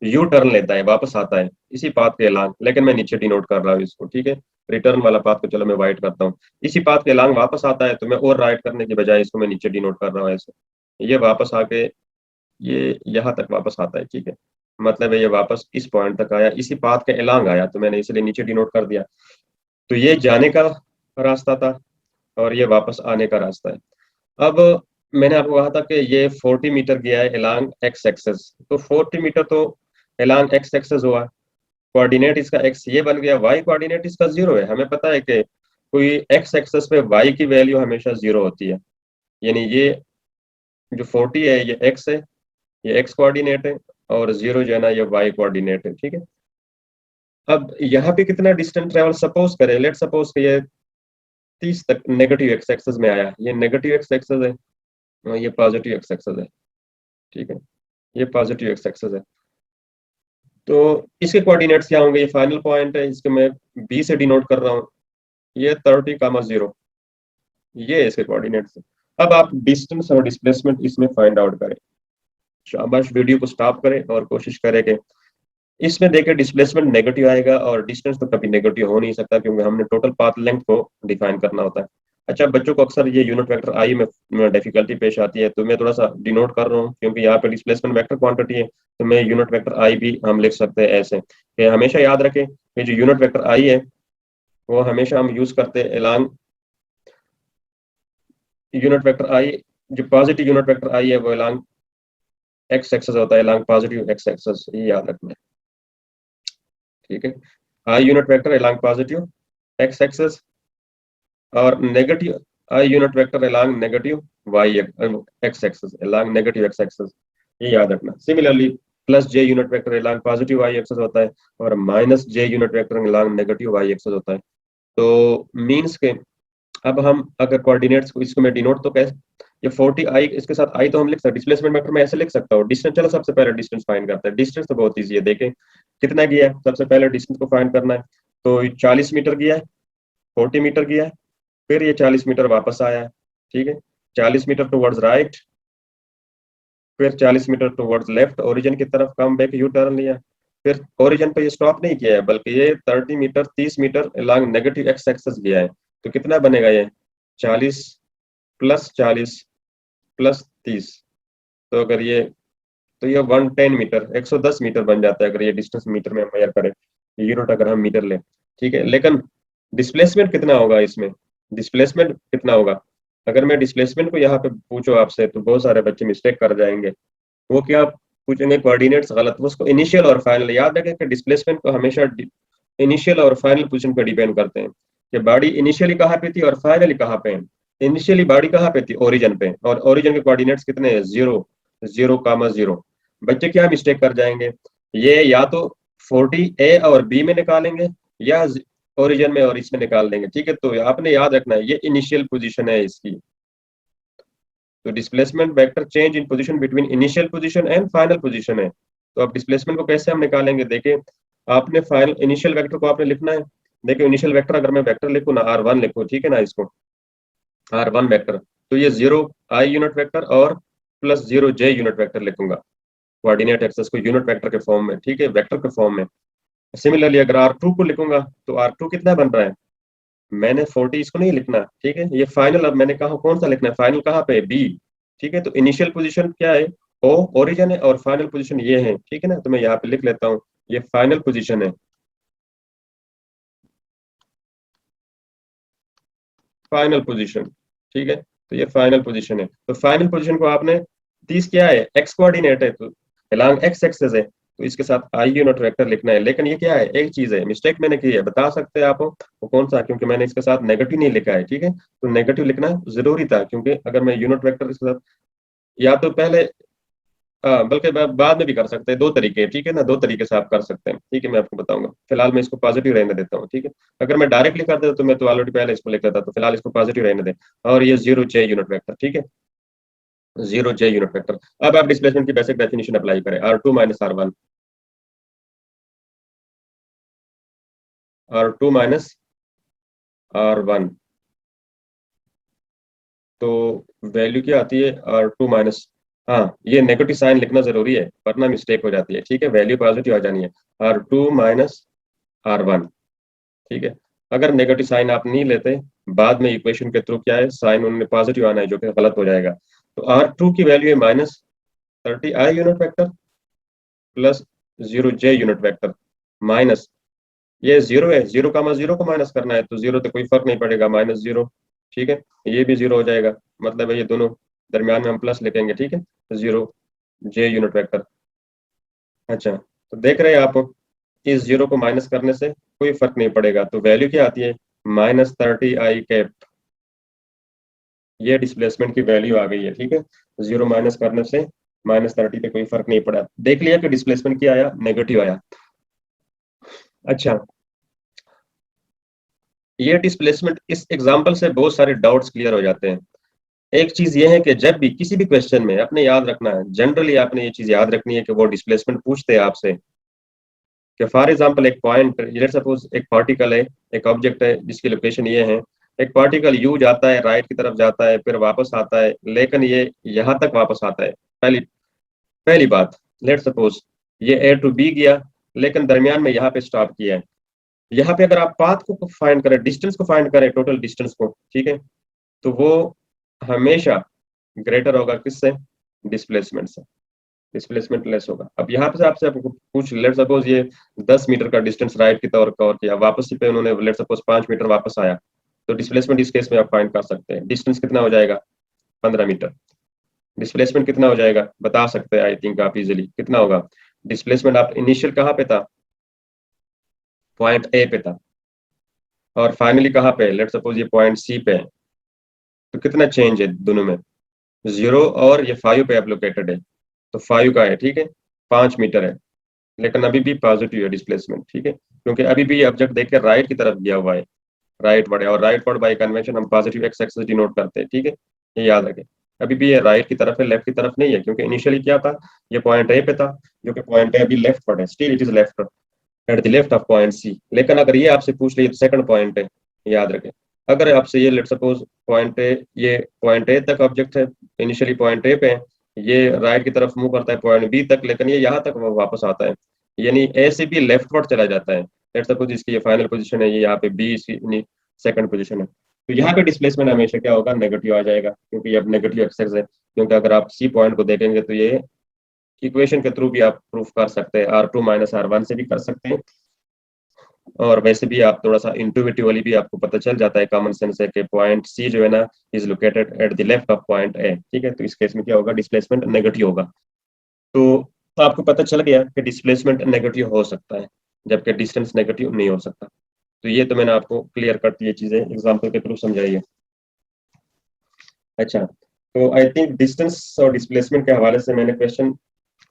यू टर्न लेता है, वापस आता है इसी पाथ के अलांग, लेकिन मैं नीचे डिनोट कर रहा हूँ इसको, ठीक है। रिटर्न वाला पाथ को चलो मैं वाइट करता हूँ, इसी पाथ के अलांग वापस आता है, तो मैं और राइट करने की बजाय इसको मैं नीचे डिनोट कर रहा हूँ ऐसे। ये वापस आके ये यहाँ तक वापस आता है, ठीक है। मतलब है ये वापस इस पॉइंट तक आया, इसी पाथ के अलांग आया, तो मैंने इसलिए नीचे डिनोट कर दिया। तो ये जाने का रास्ता था और ये वापस आने का रास्ता है। अब मैंने आपको कहा था कि ये 40 मीटर गया है अलोंग एक्स एक्सेस, तो 40 मीटर तो अलोंग एक्स एक्सेस हुआ, कोऑर्डिनेट इसका एक्स ये बन गया, वाई कोऑर्डिनेट इसका जीरो है। हमें पता है कि कोई एक्स एक्सेस पे वाई की वैल्यू हमेशा जीरो होती है, यानी ये जो 40 है ये एक्स है, ये एक्स कोऑर्डिनेट है, और जीरो जो है ना ये वाई कोऑर्डिनेट है, ठीक है। अब यहाँ पे कितना डिस्टेंस ट्रेवल सपोज करें, लेट सपोज कि ये 30 तक नेगेटिव एक्स एक्सेस में आया, ये नेगेटिव एक्स एक्सेस है और ये पॉजिटिव एक्स एक्सेस है, ठीक है। ये पॉजिटिव एक्स एक्सेस है, तो इसके कोऑर्डिनेट्स क्या होंगे, ये फाइनल पॉइंट है, इसके मैं बी से डिनोट कर रहा हूँ, ये 30, 0, ये है इसके कोऑर्डिनेट्स। अब आप डिस्टेंस और डिस्प्लेसमेंट इसमें फाइंड आउट करें। शाबाश, वीडियो को स्टॉप करें और कोशिश करें कि इसमें देखें डिस्प्लेसमेंट नेगेटिव आएगा और डिस्टेंस तो कभी नेगेटिव हो नहीं सकता, क्योंकि हमने टोटल पाथ लेंथ को डिफाइन करना होता है। अच्छा, बच्चों को अक्सर ये यूनिट वेक्टर आई में डिफिकल्टी पेश आती है, तो मैं थोड़ा सा डिनोट कर रहा हूँ क्योंकि यहाँ पे डिस्प्लेसमेंट वेक्टर क्वांटिटी है, तो मैं यूनिट वेक्टर आई भी हम लिख सकते हैं ऐसे कि हमेशा याद रखें कि जो यूनिट वेक्टर आई है वो हमेशा हम यूज करते हैं एलांग यूनिट वेक्टर आई, जो पॉजिटिव यूनिट वेक्टर आई है वो एलांग एक्स एक्सेस होता है, एलांग पॉजिटिव एक्स एक्सेस, ये याद रखना है, ठीक है। I unit vector along positive x axis, और negative i unit vector along negative y x axis, along negative x axis, ये याद रखना। Similarly plus j unit vector along positive y axis होता है और minus j unit vector along negative y axis होता है। तो मींस के अब हम अगर कोऑर्डिनेट्स को इसको मैं डिनोट तो कैसे, ये 40 आई इसके साथ आई तो हम लिख सकते, डिस्प्लेसमेंट वेक्टर में ऐसे लिख सकता हूँ। डिस्टेंस, चलो सबसे पहले डिस्टेंस फाइंड करते हैं। डिस्टेंस तो बहुत ईजी है, देखें कितना गया है, सबसे पहले डिस्टेंस को फाइंड करना है। तो 40 मीटर गया है, 40 मीटर गया है, फिर ये 40 मीटर वापस आया है, ठीक है। 40 मीटर टुवर्ड्स राइट, फिर 40 मीटर टुवर्ड्स लेफ्ट, ओरिजिन की तरफ कम बैक यू टर्न लिया, फिर ओरिजिन पे ये स्टॉप नहीं किया है बल्कि ये 30 metre 30 metre along negative x axis गया है। तो कितना बनेगा ये 40 प्लस 40 प्लस 30, तो अगर ये, तो ये 110 मीटर 110 मीटर बन जाता है अगर ये डिस्टेंस मीटर में मेजर करें, यूनिट अगर हम मीटर लें, ठीक है। लेकिन डिस्प्लेसमेंट कितना होगा इसमें, डिस्प्लेसमेंट कितना होगा, अगर मैं डिस्प्लेसमेंट को यहाँ पे पूछो आपसे तो बहुत सारे बच्चे मिस्टेक कर जाएंगे। वो क्या पूछेंगे, कोऑर्डिनेट्स गलत, वो उसको इनिशियल और फाइनल याद रखें कि डिस्प्लेसमेंट को हमेशा इनिशियल और फाइनल पोजीशन पर डिपेंड करते हैं कि बॉडी इनिशियली कहाँ पे थी और फाइनली कहाँ पे है। इनिशियली बॉडी कहाँ पे थी, ओरिजिन पे, और ओरिजिन के कोऑर्डिनेट्स कितने हैं, 0, 0, 0। बच्चे क्या मिस्टेक कर जाएंगे, ये या तो 40 ए और बी में निकालेंगे या ओरिजिन में और इसमें निकाल देंगे, ठीक है। तो आपने याद रखना है ये इनिशियल पोजीशन है इसकी। तो displacement vector change in position between initial position and final position है। तो अब डिस्प्लेसमेंट को कैसे हम निकालेंगे, देखिए आपने फाइनल इनिशियल वेक्टर को आपने लिखना है। देखिए इनिशियल वेक्टर अगर मैं वेक्टर लिखूँ ना, R1 लिखूँ, ठीक है ना, इसको R1 वेक्टर, तो ये 0 आई यूनिट वेक्टर और प्लस 0 जे यूनिट वेक्टर लिखूंगा, कोऑर्डिनेट एक्सेस को यूनिट वेक्टर के फॉर्म में, ठीक है, वेक्टर के फॉर्म में। सिमिलरली अगर R2 को लिखूंगा तो R2 कितना बन रहा है, मैंने 40 इसको नहीं लिखना, ठीक है, ये फाइनल, अब मैंने कहा कौन सा लिखना है, फाइनल कहाँ पे, बी, ठीक है, तो इनिशियल पोजीशन क्या है, ओ, ओरिजिन है, और फाइनल पोजीशन ये है, ठीक है ना, तो मैं यहाँ पे लिख लेता हूँ, ये फाइनल पोजीशन है, फाइनल पोजीशन, ठीक है, तो ये फाइनल पोजीशन है, तो फाइनल पोजीशन को आपने 30 क्या है, एक्स कोऑर्डिनेट है, तो अलोंग एक्स एक्सेस है, तो इसके साथ आई यूनिट वेक्टर लिखना है, लेकिन ये क्या है, एक चीज है, मिस्टेक मैंने की है, बता सकते हैं आप वो कौन सा, क्योंकि मैंने इसके साथ नेगेटिव नहीं लिखा है, ठीक है, तो नेगेटिव लिखना जरूरी था, क्योंकि अगर मैं यूनिट वेक्टर इसके साथ, या तो पहले, बल्कि बाद में भी कर सकते हैं, दो तरीके, ठीक है ना, दो तरीके से आप कर सकते हैं, ठीक है, मैं आपको बताऊंगा, फिलहाल मैं इसको पॉजिटिव रहने देता हूँ, ठीक है, अगर मैं डायरेक्टली कर देता तो मैं तो ऑलरेडी पहले इसको लिख देता, तो फिलहाल इसको पॉजिटिव रहने दें, और ये 0 J यूनिट वेक्टर, ठीक है, 0 J यूनिट वेक्टर। अब आप डिस्प्लेसमेंट की बेसिक डेफिनेशन अप्लाई करें, R2 - R1, R2 - R1, तो वैल्यू क्या आती है, R2 - हाँ, ये नेगेटिव साइन लिखना जरूरी है वरना मिस्टेक हो जाती है, ठीक है, वैल्यू पॉजिटिव आ जानी है, R2 - R1, ठीक है, अगर नेगेटिव साइन आप नहीं लेते, बाद में इक्वेशन के थ्रू क्या है, साइन उन्होंने पॉजिटिव आना है, जो कि गलत हो जाएगा, तो R2 की वैल्यू है -30 I unit vector plus 0 J unit vector, minus, ये जीरो है, 0, 0 को माइनस करना है, तो जीरो तो कोई फर्क नहीं पड़ेगा, -0, ठीक है, ये भी जीरो हो जाएगा, मतलब है ये दोनों दरमियान में हम प्लस लिखेंगे, ठीक है, 0 J यूनिट वेक्टर। अच्छा, तो देख रहे हैं आप, इस जीरो को माइनस करने से कोई फर्क नहीं पड़ेगा, तो वैल्यू क्या आती है, -30 I कैप, ये डिस्प्लेसमेंट की वैल्यू आ गई है, ठीक है, जीरो माइनस करने से -30 पे कोई फर्क नहीं पड़ा, देख लिया कि डिस्प्लेसमेंट क्या आया, नेगेटिव आया। अच्छा, ये डिस्प्लेसमेंट, इस एग्जांपल से बहुत सारे डाउट्स क्लियर हो जाते हैं। एक चीज ये है कि जब भी किसी भी क्वेश्चन में अपने याद रखना है, जनरली आपने ये चीज याद रखनी है कि वो डिस्प्लेसमेंट पूछते हैं आपसे, कि फॉर एग्जांपल एक पॉइंट, लेट सपोज एक पार्टिकल है, एक ऑब्जेक्ट है जिसकी लोकेशन ये है, एक पार्टिकल यू जाता है, राइट की तरफ जाता है, फिर वापस आता है, लेकिन ये यहाँ तक वापस आता है, पहली पहली बात, लेट सपोज ये A to B गया, लेकिन दरमियान में यहाँ पे स्टॉप किया है, यहाँ पे अगर आप पाथ को फाइंड करें, डिस्टेंस को फाइंड करें, टोटल डिस्टेंस को, ठीक है, तो वो हमेशा ग्रेटर होगा किससे, डिस्प्लेसमेंट से, डिस्प्लेसमेंट लेस होगा। अब यहाँ पे से आपसे आपको पूछ, लेट सपोज ये 10 मीटर का डिस्टेंस राइट की तरफ कवर किया, वापस पे उन्होंने लेट सपोज 5 मीटर वापस आया, तो डिस्प्लेसमेंट इस केस में आप फाइंड कर सकते हैं, डिस्टेंस कितना हो जाएगा, 15 मीटर, डिस्प्लेसमेंट कितना हो जाएगा, बता सकते हैं, आई थिंक आप इजिली, कितना होगा, डिस्प्लेसमेंट आप इनिशियल कहाँ पे था, पॉइंट ए पे था, और फाइनली कहाँ पे, लेट सपोज ये पॉइंट सी पे है, तो कितना चेंज है दोनों में, 0, और ये 5 पे एप्लीकेटेड है, तो 5 का है, ठीक है, 5 मीटर है, लेकिन अभी भी पॉजिटिव है डिस्प्लेसमेंट, ठीक है, क्योंकि अभी भी ये ऑब्जेक्ट देख के राइट की तरफ गया हुआ है, राइट वर्ड है, और राइट वर्ड बाय कन्वेंशन हम पॉजिटिव एक्स एक्सिस डिनोट करते हैं, ठीक है, ये याद रखें, अभी भी ये राइट की तरफ है, लेफ्ट की तरफ नहीं है, क्योंकि इनिशियली क्या था, ये पॉइंट ए पे था, जो कि पॉइंट ए अभी लेफ्ट वर्ड है, still it is left, at the left of point C, लेकिन अगर ये आपसे पूछ ले सेकंड पॉइंट है, याद रखें, अगर आपसे ये लेट सपोज पॉइंट ए, ये पॉइंट ए तक ऑब्जेक्ट है, इनिशियली पॉइंट ए पे है, ये राइट की तरफ मूव करता है पॉइंट बी तक, लेकिन ये यहाँ तक वो वापस आता है, यानी ए से बी लेफ्टवर्ड चला जाता है, लेट सपोज इसकी ये फाइनल पोजीशन है, ये यहाँ पे बी इसकी सेकंड पोजीशन है, तो यहाँ पे डिस्प्लेसमेंट हमेशा क्या होगा, नेगेटिव आ जाएगा, क्योंकि अब नेगेटिव एक्सेस है, क्योंकि अगर आप सी पॉइंट को देखेंगे तो ये इक्वेशन के थ्रू भी आप प्रूफ कर सकते हैं, R2 - R1 से भी कर सकते हैं, और वैसे भी आप थोड़ा सा इंटुइटिवली भी आपको पता चल जाता है, कॉमन सेंस है कि पॉइंट सी जो है ना, is located at the left of point A, ठीक है, तो इस केस में क्या होगा, डिस्प्लेसमेंट नेगेटिव होगा, तो आपको पता चल गया कि डिस्प्लेसमेंट नेगेटिव हो सकता है, जबकि डिस्टेंस नेगेटिव नहीं हो सकता, तो ये तो मैंने आपको क्लियर कट ये चीजें एग्जाम्पल के थ्रू समझाई है। अच्छा, तो आई थिंक डिस्टेंस और डिस्प्लेसमेंट के हवाले से मैंने question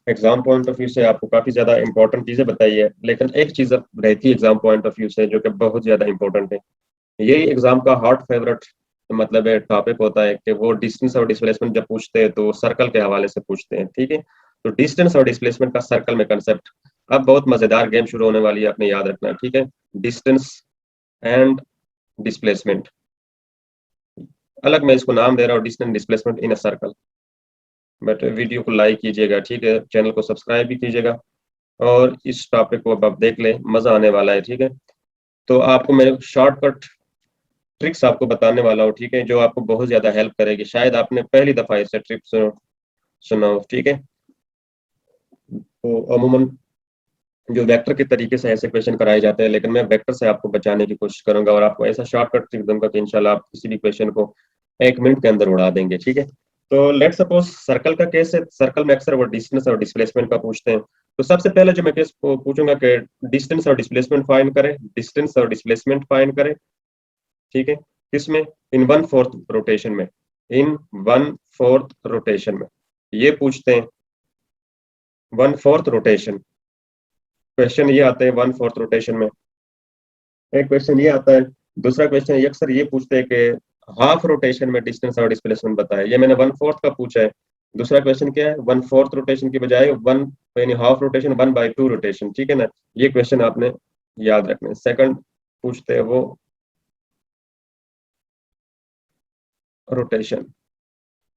exam point of view से आपको काफी ज्यादा इंपॉर्टेंट चीजें बताई है, लेकिन एक चीज अब रहती है एग्जाम पॉइंट ऑफ व्यू से जो कि बहुत ज्यादा इंपॉर्टेंट है, यही एग्जाम का हॉट फेवरेट मतलब है टॉपिक होता है, कि वो डिस्टेंस और डिस्प्लेसमेंट जब पूछते हैं तो सर्कल के हवाले से पूछते हैं, ठीक है, तो डिस्टेंस और डिस्प्लेसमेंट का सर्कल में कंसेप्ट, अब बहुत मजेदार गेम शुरू होने वाली है, आपने याद रखना है, ठीक है, डिस्टेंस एंड डिस्प्लेसमेंट, अलग मैं इसको नाम दे रहा हूँ, distance displacement in a circle, but video को लाइक कीजिएगा, ठीक है, चैनल को सब्सक्राइब भी कीजिएगा, और इस टॉपिक को अब आप देख लें, मजा आने वाला है, ठीक है। तो आपको मैं शॉर्टकट ट्रिक्स आपको बताने वाला हूँ, ठीक है, जो आपको बहुत ज्यादा हेल्प करेगी। शायद आपने पहली दफा इससे ट्रिक्स सुना हो, ठीक है। तो अमूमन जो वेक्टर के तरीके से ऐसे क्वेश्चन कराए जाते हैं, लेकिन मैं वेक्टर से आपको बचाने की कोशिश करूंगा और आपको ऐसा शॉर्टकट ट्रिक दूंगा कि इंशाल्लाह आप किसी भी क्वेश्चन को 1 मिनट के अंदर उड़ा देंगे, ठीक है। तो लेट सपोज सर्कल का केस है। सर्कल में अक्सर वो डिस्टेंस और डिस्प्लेसमेंट का पूछते हैं। तो सबसे पहले जो मैं केस पूछूंगा कि डिस्टेंस और डिस्प्लेसमेंट फाइंड करें, डिस्टेंस और डिस्प्लेसमेंट फाइंड करें, ठीक है। किसमें? इन 1/4 रोटेशन में, इन 1/4 रोटेशन में ये पूछते हैं। 1/4 रोटेशन, क्वेश्चन ये आता है 1/4 रोटेशन में। एक क्वेश्चन ये आता है। दूसरा क्वेश्चन ये अक्सर ये पूछते हैं कि हाफ रोटेशन में डिस्टेंस और डिस्प्लेसमेंट बताए। ये मैंने 1/4 का पूछा है। दूसरा क्वेश्चन क्या है? 1/4 रोटेशन की बजाय वन यानी हाफ रोटेशन 1/2 रोटेशन, ठीक है ना। ये क्वेश्चन आपने याद रखना है। सेकंड पूछते हैं वो रोटेशन,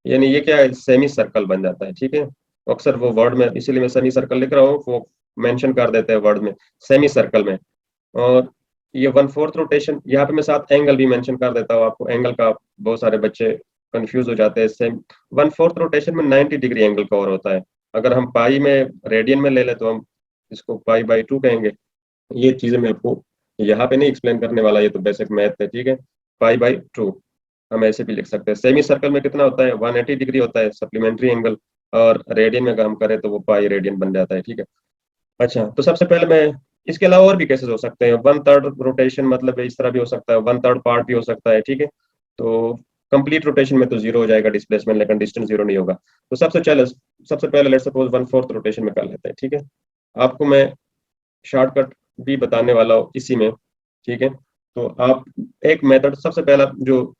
यानी ये क्या है? सेमी सर्कल बन जाता है, ठीक है। अक्सर वो वर्ड में, इसीलिए मैं सेमी सर्कल लिख रहा हूँ, वो मेंशन कर देते हैं वर्ड में, सेमी सर्कल में। और ये 1/4 रोटेशन, यहाँ पे मैं साथ एंगल भी मेंशन कर देता हूँ आपको। एंगल का बहुत सारे बच्चे कंफ्यूज हो जाते हैं। सेम 1/4 रोटेशन में 90 डिग्री एंगल कवर होता है। अगर हम पाई में, रेडियन में ले लें तो हम इसको पाई/2 कहेंगे। ये चीजें मैं आपको यहाँ पे नहीं एक्सप्लेन करने वाला, ये तो बेसिक मैथ है, ठीक है। पाई/2 हम ऐसे भी लिख सकते हैं। सेमी सर्कल में कितना होता है? 180 डिग्री होता है सप्लीमेंट्री एंगल। और रेडियन में अगर हम करें तो वो पाई रेडियन बन जाता है, ठीक है। अच्छा, तो सबसे पहले मैं, इसके अलावा और भी केसेस हो सकते हैं। 1/3 रोटेशन मतलब इस तरह भी हो सकता है, 1/3 पार्ट भी हो सकता है, ठीक है। तो कंप्लीट रोटेशन में तो जीरो हो जाएगा डिस्प्लेसमेंट, लेकिन डिस्टेंस जीरो नहीं होगा। तो सबसे पहले लेट्स सपोज 1/4 रोटेशन में कर लेते हैं, ठीक है। आपको मैं शॉर्टकट भी बताने वाला हूँ इसी में, ठीक है। तो आप एक मेथड, सबसे पहला जो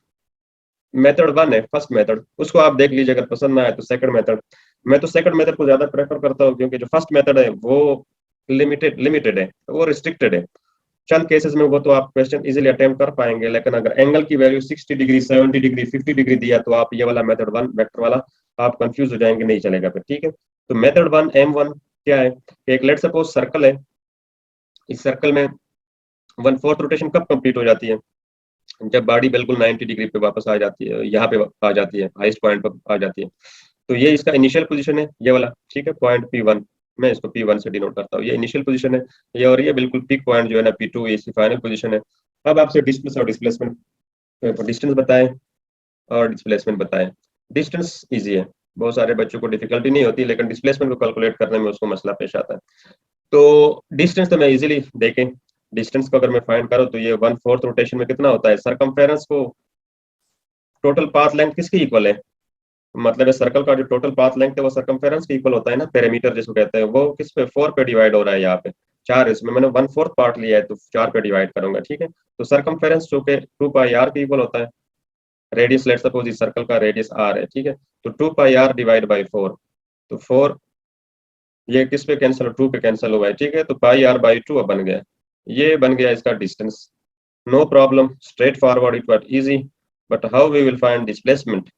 मेथड 1 है, फर्स्ट मेथड, उसको आप देख लीजिए। अगर पसंद ना आए तो सेकंड मेथड। मैं तो सेकंड मेथड को ज्यादा प्रेफर करता हूँ, क्योंकि जो फर्स्ट मेथड है वो लिमिटेड है, वो रिस्ट्रिक्टेड है। चंद केसेस में वो तो आप क्वेश्चन इजीली अटेम्प्ट कर पाएंगे, लेकिन अगर एंगल की वैल्यू 60 डिग्री, 70 डिग्री, 50 डिग्री दिया तो आप ये वाला मेथड 1 वेक्टर वाला आप कंफ्यूज हो जाएंगे, नहीं चलेगा फिर, ठीक है। तो मेथड 1 M1 क्या है? एक लेट सपोज सर्कल है। इस सर्कल में 1/4 रोटेशन कब कंप्लीट हो जाती है? जब बॉडी बिल्कुल 90 डिग्री पे वापस आ जाती है, यहाँ पे आ जाती है, हाईएस्ट पॉइंट पर आ जाती है। तो ये इसका इनिशियल पोजीशन है, ये वाला, ठीक है, पॉइंट P1। मैं इसको P1 से डिनोट करता हूँ, ये इनिशियल पोजीशन है। ये और ये बिल्कुल पीक पॉइंट जो है ना P2, ये इसकी फाइनल पोजीशन है। अब आपसे डिस्टेंस और डिस्प्लेसमेंट, डिस्टेंस बताएं और डिस्प्लेसमेंट बताएं। डिस्टेंस इजी है, बहुत सारे बच्चों को डिफिकल्टी नहीं होती, लेकिन डिस्प्लेसमेंट को कैलकुलेट करने में उसको मसला पेश आता है। तो डिस्टेंस तो मैं इजीली, देखें, डिस्टेंस को अगर मैं फाइंड करूँ तो ये 1/4 रोटेशन में कितना होता है? सरकमफेरेंस को टोटल पाथ लेंथ किसकी इक्वल है? मतलब सर्कल का जो टोटल पाथ लेंथ है वो सरकमफेरेंस के इक्वल होता है ना, पेरीमीटर जिसको कहते हैं। वो किस पे? 4 पे डिवाइड हो रहा है यहाँ पे। 4, इसमें मैंने 1/4 पार्ट लिया है तो 4 पे डिवाइड करूंगा, ठीक है। तो सरकमफेरेंस जो के 2πr के इक्वल होता है। रेडियस, लेट सपोज इस सर्कल का रेडियस r है, ठीक है। तो 2πr डिवाइड बाई 4, तो 4 ये किस पे कैंसिल? 2 पे कैंसिल हुआ है, ठीक है। तो πr/2 अब बन गया। ये बन गया इसका distance. No problem, straightforward, it was easy. But how we will find displacement?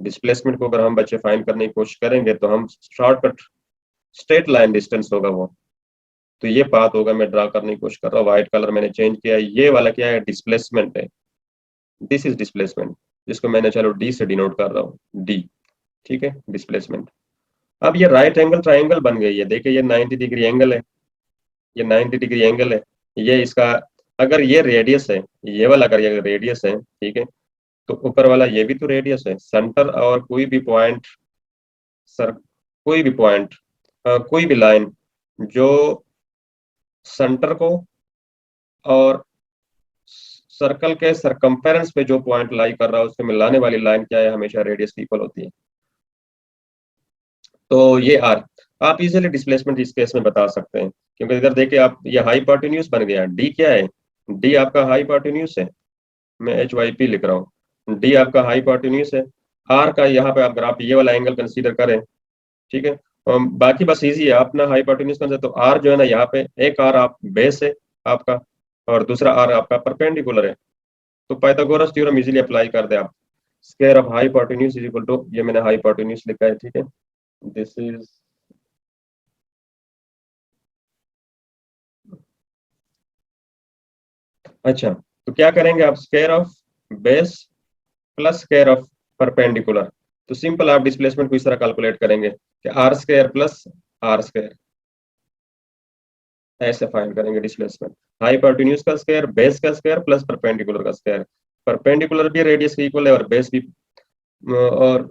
Displacement को अगर हम बच्चे फाइंड करने की कोशिश करेंगे तो हम शॉर्टकट, स्ट्रेट लाइन डिस्टेंस होगा वो। तो ये पाथ होगा, मैं ड्रा करने की कोशिश कर रहा हूँ, व्हाइट कलर मैंने चेंज किया है। ये वाला क्या है? डिस्प्लेसमेंट है। दिस इज डिस्प्लेसमेंट, जिसको मैंने चलो डी से डिनोट कर रहा हूँ, डी, ठीक है, डिस्प्लेसमेंट। अब ये राइट एंगल ट्राइंगल बन गई है, देखिए ये 90 डिग्री एंगल है, ये 90 डिग्री एंगल है। ये इसका, अगर ये रेडियस है, ये वाला अगर ये रेडियस है, ठीक है, तो ऊपर वाला ये भी तो रेडियस है। सेंटर और कोई भी पॉइंट, सर, कोई भी पॉइंट, कोई भी लाइन जो सेंटर को और सर्कल के सरकमफेरेंस पे जो पॉइंट लाई कर रहा है उससे मिलाने वाली लाइन क्या है? हमेशा रेडियस की इक्वल होती है। तो ये आर, आप इजीली डिस्प्लेसमेंट इस केस में बता सकते हैं, क्योंकि इधर देखिए आप, ये हाइपोटेन्यूज बन गया। डी क्या है? डी आपका हाइपोटेन्यूज है। मैं HYP लिख रहा हूँ, डी आपका हाइपोटेन्यूज है। आर का यहाँ पे अगर आप ये वाला एंगल कंसीडर करें, ठीक है। बाकी बस इजी है, अपना हाइपोटेन्यूज कंसीडर, तो आर जो है ना यहाँ पे, एक आर आप बेस है आपका, और दूसरा आर आपका परपेंडिकुलर है। तो पाइथागोरस थ्योरम इजीली अप्लाई कर दे आप। Square of hypotenuse is equal to, ये मैंने हाइपोटेन्यूज लिखा है, ठीक है, दिस इज अच्छा, तो क्या करेंगे आप, square of base plus square of perpendicular. तो सिंपल आप डिस्प्लेसमेंट को इस तरह कैलकुलेट करेंगे कि R square plus R square, ऐसे फाइंड करेंगे डिस्प्लेसमेंट। हाइपोटेन्यूज का स्क्वायर, बेस का स्क्वायर प्लस परपेंडिकुलर का स्क्वायर। परपेंडिकुलर भी रेडियस के इक्वल है और बेस भी, और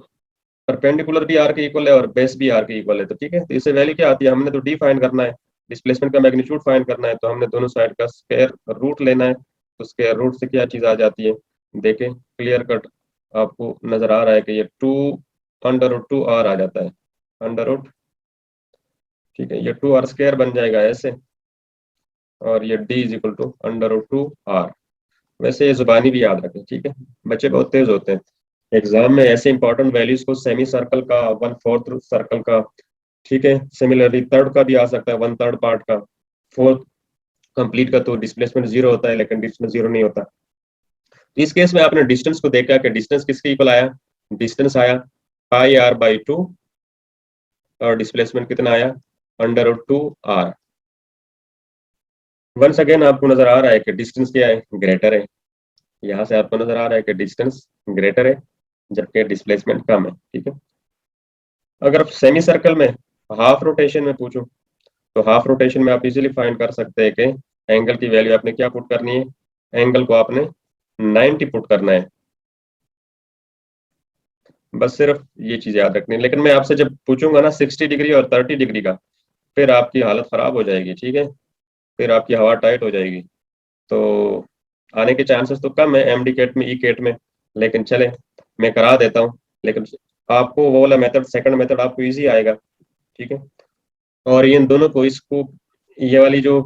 परपेंडिकुलर भी आर के इक्वल है और बेस भी आर के इक्वल है। तो ठीक है, तो इससे वैल्यू क्या आती है, हमने तो डी फाइंड करना है, डिस्प्लेसमेंट का मैग्नीट्यूड फाइंड करना है, तो हमने दोनों साइड का स्क्वायर रूट लेना है। तो स्क्वायर रूट से क्या चीज आ जाती है, देखें क्लियर कट आपको नजर आ रहा है कि ये 2 अंडर रूट 2 आर आ जाता है, अंडर रूट, ठीक है, ये 2 आर स्क्वायर बन जाएगा ऐसे, और ये D is equal to under root 2 R. वैसे ये जुबानी भी याद रखें, ठीक है, बच्चे बहुत तेज होते हैं, एग्जाम में ऐसे इंपॉर्टेंट वैल्यूज को, सेमी सर्कल का, 1/4 सर्कल का, ठीक है, सिमिलरली थर्ड का भी आ सकता है, 1/3 पार्ट का, फोर्थ कंप्लीट का, तो डिस्प्लेसमेंट जीरो होता है लेकिन डिस्टेंस जीरो नहीं होता। तो इस केस में आपने डिस्टेंस को देखा कि डिस्टेंस किसके इक्वल आया, डिस्टेंस आया πr/2, और डिस्प्लेसमेंट कितना आया, under root 2 R. Once again आपको नजर आ रहा है कि डिस्टेंस क्या है, ग्रेटर है, यहाँ से आपको नजर आ रहा है कि डिस्टेंस ग्रेटर है जबकि डिस्प्लेसमेंट कम है, ठीक है। अगर सेमी सर्कल में हाफ रोटेशन में पूछूं, तो हाफ रोटेशन में आप इजीली फाइंड कर सकते हैं कि एंगल की वैल्यू आपने क्या पुट करनी है, एंगल को आपने 90 पुट करना है, बस सिर्फ ये चीज याद रखनी है। लेकिन मैं आपसे जब पूछूंगा ना 60 डिग्री और 30 डिग्री का, फिर आपकी हालत खराब हो जाएगी, ठीक है, फिर आपकी हवा टाइट हो जाएगी। तो आने के चांसेस तो कम है एमडी केट में, ई केट में, लेकिन चले मैं करा देता हूँ। लेकिन आपको वो वाला मेथड, सेकंड मेथड आपको इजी आएगा, ठीक है। और इन दोनों को, इसको, ये वाली जो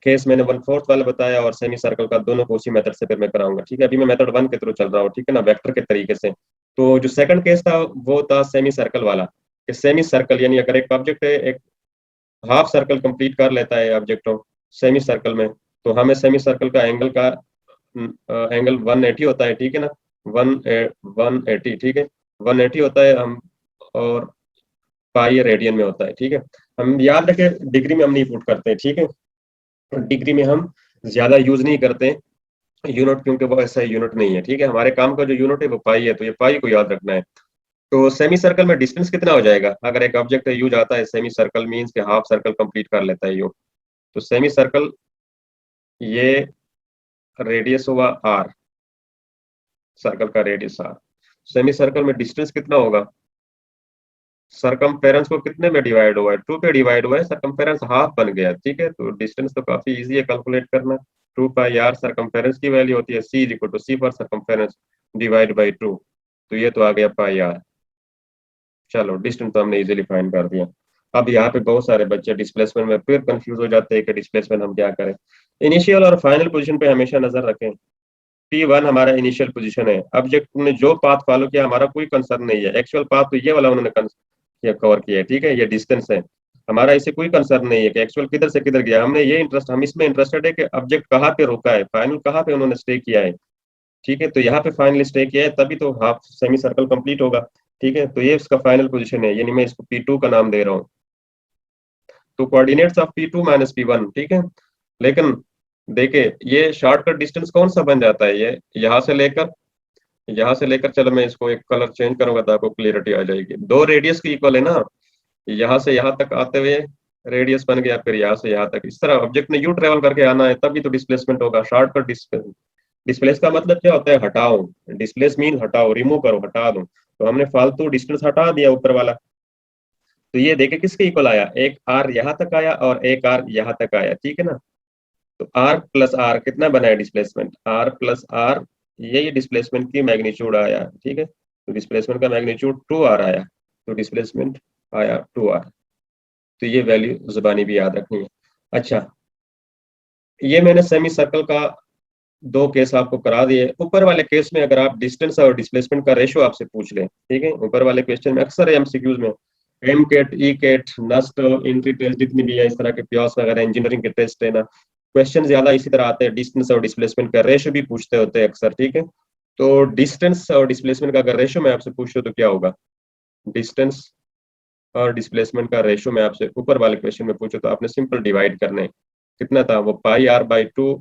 केस मैंने 1/4 वाला बताया और सेमी सर्कल का, दोनों को उसी मेथड से फिर मैं कराऊंगा, ठीक है। अभी मैं मेथड 1 के थ्रू चल रहा हूँ, ठीक है ना, वेक्टर के तरीके से। तो जो सेकंड केस था वो था सेमी सर्कल वाला, कि सेमी सर्कल यानी अगर एक ऑब्जेक्ट है, एक हाफ सर्कल कंप्लीट कर लेता है ऑब्जेक्ट हो सेमी सर्कल में, तो हमें सेमी सर्कल का एंगल का एंगल 180 होता है, ठीक है ना, 180, ठीक है, 180 होता है हम, और पाई रेडियन में होता है, ठीक है। हम याद रखें डिग्री में हम नहीं पुट करते हैं, ठीक है, डिग्री में हम ज्यादा यूज नहीं करते यूनिट, क्योंकि वो ऐसा यूनिट नहीं है, ठीक है, हमारे काम का जो यूनिट है वो पाई है, तो ये पाई को याद रखना है। तो सेमी सर्कल में डिस्टेंस कितना हो जाएगा, अगर एक ऑब्जेक्ट है यू जाता है सेमी सर्कल, मीन्स के हाफ सर्कल कंप्लीट कर लेता है यू, तो सेमी सर्कल, ये रेडियस हुआ आर, सर्कल का रेडियस आर, सेमी सर्कल में डिस्टेंस कितना होगा, सरकमफेरेंस को कितने में डिवाइड हुआ है, 2 पे डिवाइड हुआ है, सरकमफेरेंस हाफ बन गया, ठीक है, तो डिस्टेंस तो काफी इजी है कैलकुलेट करना। 2 पाई आर सरकमफेरेंस की वैल्यू होती है, C is equal to C for circumference divide by 2, तो ये तो आ गया πr। चलो डिस्टेंस तो हमने इजीली फाइंड कर दिया। अब यहाँ पे बहुत सारे बच्चे डिस्प्लेसमेंट में फिर कंफ्यूज हो जाते हैं कि डिस्प्लेसमेंट हम क्या करें। इनिशियल और फाइनल पोजीशन पे हमेशा नजर रखें। P1 हमारा इनिशियल पोजीशन है, ऑब्जेक्ट ने जो पाथ फॉलो किया हमारा कोई कंसर्न नहीं है, एक्चुअल पाथ तो ये वाला उन्होंने कवर किया है, ठीक है, ये डिस्टेंस है, हमारा इसे कोई कंसर्न नहीं है कि एक्चुअल किधर से किधर गया, हमने ये इंटरेस्ट, हम इसमें इंटरेस्टेड है कि ऑब्जेक्ट कहाँ पे रुका है, फाइनल कहाँ पे उन्होंने स्टे किया है, ठीक है, तो यहाँ पे फाइनल स्टे किया है तभी तो हाफ सेमी सर्कल कंप्लीट होगा, ठीक है, तो ये इसका फाइनल पोजीशन है, यानी मैं इसको P2 का नाम दे रहा हूँ। तो coordinates of P2 minus P1, ठीक है, लेकिन देखिए ये शॉर्टकट डिस्टेंस कौन सा बन जाता है, ये यहाँ से लेकर चलो मैं इसको एक कलर चेंज करूंगा तो आपको क्लियरिटी आ जाएगी, दो रेडियस की इक्वल है ना, यहाँ से यहाँ तक आते हुए रेडियस बन गया, फिर यहाँ से यहाँ तक, इस तरह ऑब्जेक्ट ने यू ट्रेवल करके आना है तभी तो डिस्प्लेसमेंट होगा, शॉर्टकट डिस्प्लेस। डिस्प्लेस का मतलब क्या होता है, हटाओ, डिस्प्लेस मीन हटाओ, रिमूव करो, हटा दो, तो हमने फालतू डिस्टेंस हटा दिया ऊपर वाला। तो ये देखे किसके इक्वल आया, एक आर यहाँ तक आया और एक आर यहाँ तक आया, ठीक है ना, तो आर प्लस आर कितना बना है डिस्प्लेसमेंट, आर प्लस आर, ये डिस्प्लेसमेंट की मैग्नीट्यूड आया, ठीक है, तो डिस्प्लेसमेंट का मैग्नीट्यूड 2 आर आया, तो डिस्प्लेसमेंट आया 2 आर। तो ये वैल्यू जुबानी भी याद रखनी है। अच्छा, ये मैंने सेमी सर्कल का दो केस आपको करा दिए। ऊपर वाले केस में अगर आप डिस्टेंस और डिस्प्लेसमेंट का रेशियो आपसे पूछ लें, ठीक है, ऊपर वाले क्वेश्चन में अक्सर एमसीक्यूज में एम केट, ई केट, नस्ट, एंट्री टेस्ट जितनी भी है इस तरह के प्यास वगैरह इंजीनियरिंग के टेस्ट है ना, क्वेश्चन ज्यादा इसी तरह आते हैं, डिस्टेंस और डिस्प्लेसमेंट का रेशियो भी पूछते होते हैं अक्सर, ठीक है। तो डिस्टेंस और डिस्प्लेसमेंट का अगर रेशियो मैं आपसे पूछूं तो क्या होगा, डिस्टेंस और डिस्प्लेसमेंट का रेशियो मैं आपसे ऊपर वाले क्वेश्चन में पूछूं तो आपने सिंपल डिवाइड करना है, कितना था वो, πr/2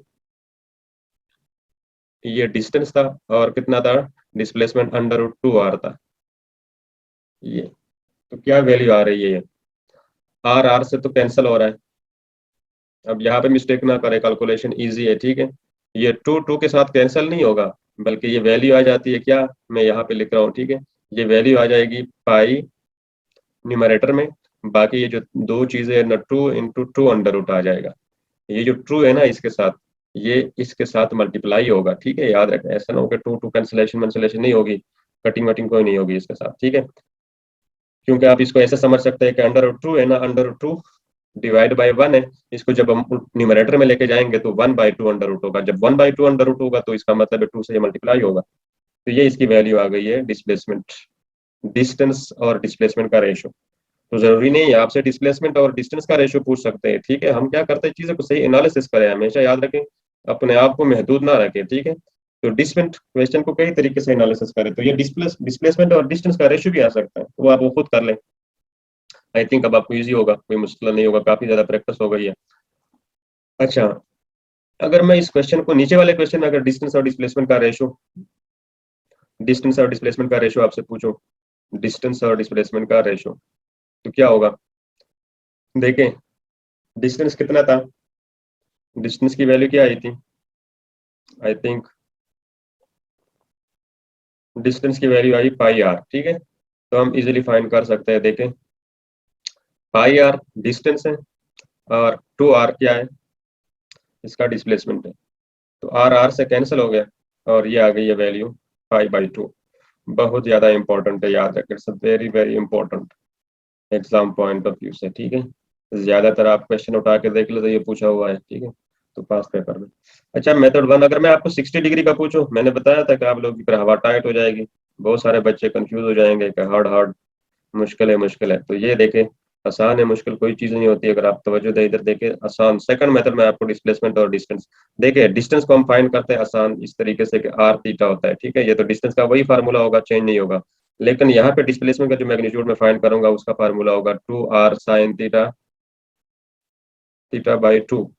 ये डिस्टेंस था और कितना था, डिस्प्लेसमेंट √2r था ये। तो क्या वैल्यू आ रही है ये, आर आर से तो कैंसिल हो रहा है। अब यहाँ पे मिस्टेक ना करें, कैलकुलेशन इजी है, ठीक है। ये टू टू के साथ कैंसिल नहीं होगा, बल्कि ये वैल्यू आ जाती है क्या, मैं यहाँ पे लिख रहा हूँ, ठीक है। ये वैल्यू आ जाएगी पाई न्यूमरेटर में, बाकी ये जो दो चीजें हैं ना, 2 × 2 √, आ जाएगा। ये जो ट्रू है ना इसके साथ, ये इसके साथ मल्टीप्लाई होगा, ठीक है, याद रखें, ऐसा ना हो कि टू टू कैंसिलेशन वंसिलेशन नहीं होगी, कटिंग वटिंग कोई नहीं होगी इसके साथ, ठीक है। क्योंकि आप इसको ऐसे समझ सकते हैं कि √2 है ना, √2 डिवाइड बाय 1 है। इसको जब हम न्यूमरेटर में लेके जाएंगे तो 1/2 √2 होगा, जब 1/2 √2 होगा तो इसका मतलब है 2 से ये मल्टीप्लाई होगा। तो ये इसकी वैल्यू आ गई है डिस्प्लेसमेंट, डिस्टेंस और डिस्प्लेसमेंट का रेशो। तो जरूरी नहीं है आपसे डिस्प्लेसमेंट और डिस्टेंस का रेशो पूछ सकते हैं, ठीक है। हम क्या करते हैं, चीजों को सही एनालिसिस करें, हमेशा याद रखें, अपने आप को महदूद ना रखें, ठीक है। तो डिस्प्लेसमेंट क्वेश्चन को कई तरीके से एनालिसिस करें, तो ये डिस्प्लेसमेंट और डिस्टेंस का रेशो भी आ सकता है, तो वो आप वो खुद कर लें। आई थिंक अब आपको इजी होगा, कोई मुश्किल नहीं होगा, काफी ज्यादा प्रैक्टिस हो गई है। अच्छा, अगर मैं इस क्वेश्चन को, नीचे वाले क्वेश्चन में अगर डिस्टेंस और डिस्प्लेसमेंट का रेशो आपसे पूछो, डिस्टेंस और डिस्प्लेसमेंट का रेशो, तो क्या होगा। देखें, डिस्टेंस कितना था, डिस्टेंस की वैल्यू क्या आई थी, आई थिंक डिस्टेंस की वैल्यू आई पाई आर, ठीक है। तो हम इजीली फाइंड कर सकते हैं, देखें, पाई आर डिस्टेंस है और 2r क्या है, इसका डिस्प्लेसमेंट है। तो आर आर से कैंसिल हो गया और ये आ गई है वैल्यू पाई/2। बहुत ज्यादा इंपॉर्टेंट है, याद रखें, it's very very important exam point of view से, ठीक है। ज्यादातर आप क्वेश्चन उठा के देख लो तो ये पूछा हुआ है, ठीक है, तो पास पेपर में। अच्छा, मेथड 1, अगर मैं आपको 60 डिग्री का पूछूं, मैंने बताया था कि आप लोग की फिर हवा टाइट हो जाएगी, बहुत सारे बच्चे कंफ्यूज हो जाएंगे कि हार्ड हार्ड, मुश्किल है मुश्किल है। तो ये देखें, आसान है, मुश्किल कोई चीज नहीं होती अगर आप तवज्जो दे, इधर देखें, आसान। सेकंड मेथड में आपको डिस्प्लेसमेंट और डिस्टेंस, देखिए डिस्टेंस को हम फाइंड करते हैं आसान इस तरीके से कि आर थीटा होता है, ठीक है, ये तो डिस्टेंस का वही फार्मूला होगा, चेंज नहीं होगा। लेकिन यहाँ पे डिस्प्लेसमेंट का जो मैग्नीट्यूड में फाइंड करूंगा उसका फार्मूला होगा 2r sin theta, थीटा/2,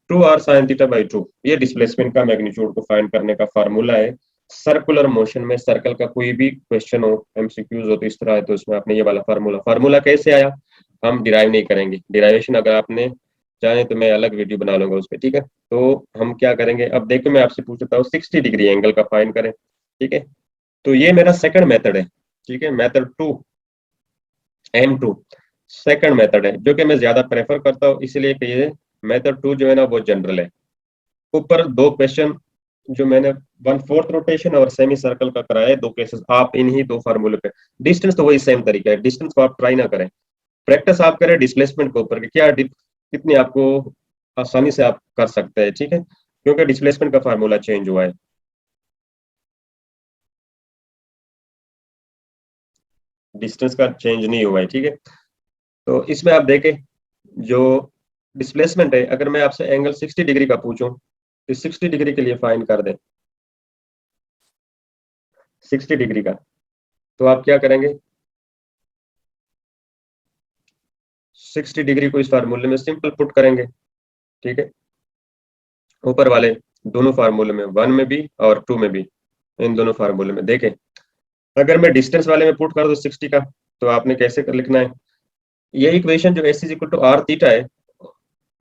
2r sin थीटा/2, ये डिस्प्लेसमेंट का मैग्नीट्यूड को फाइंड करने का फार्मूला है। सर्कुलर मोशन में सर्कल का कोई भी क्वेश्चन हो, एमसीक्यूज हो, तो इस तरह है, तो इसमें आपने ये वाला फार्मूला, फार्मूला कैसे आया, हम डिराइव नहीं करेंगे, डिराइवेशन अगर आपने चाहे तो मैं अलग वीडियो बना लूंगा उस पर, ठीक है। तो हम क्या करेंगे, अब देखो मैं आपसे पूछता हूँ 60 डिग्री एंगल का फाइंड करें, ठीक है। तो ये मेरा सेकंड मेथड है, ठीक है, मेथड 2 सेकंड मेथड है, जो कि मैं ज्यादा प्रेफर करता हूँ, इसलिए कि ये मेथड 2 जो है ना वो जनरल है। ऊपर दो क्वेश्चन जो मैंने 1/4 रोटेशन और सेमी सर्कल का कराया है, दो केसेस, आप इन्हीं दो फार्मूले पे, डिस्टेंस तो वही सेम तरीका है, डिस्टेंस को आप ट्राई ना करें, प्रैक्टिस आप करें डिस्प्लेसमेंट के ऊपर कि क्या कितनी आपको आसानी से आप कर सकते हैं, ठीक है, क्योंकि डिस्प्लेसमेंट का फार्मूला चेंज हुआ है, डिस्टेंस का चेंज नहीं हुआ है, ठीक है। तो इसमें आप देखें, जो डिस्प्लेसमेंट है, अगर मैं आपसे एंगल 60 डिग्री का पूछूं तो 60 डिग्री के लिए फाइंड कर दें, 60 डिग्री का, तो आप क्या करेंगे, 60 डिग्री को इस फार्मूले में सिंपल पुट करेंगे, ठीक है, ऊपर वाले दोनों फार्मूले में, 1 में भी और 2 में भी, इन दोनों फार्मूले में देखें। अगर मैं डिस्टेंस वाले में पुट कर दूं 60 का, तो आपने कैसे लिखना है, ये इक्वेशन जो S is equal to R theta है,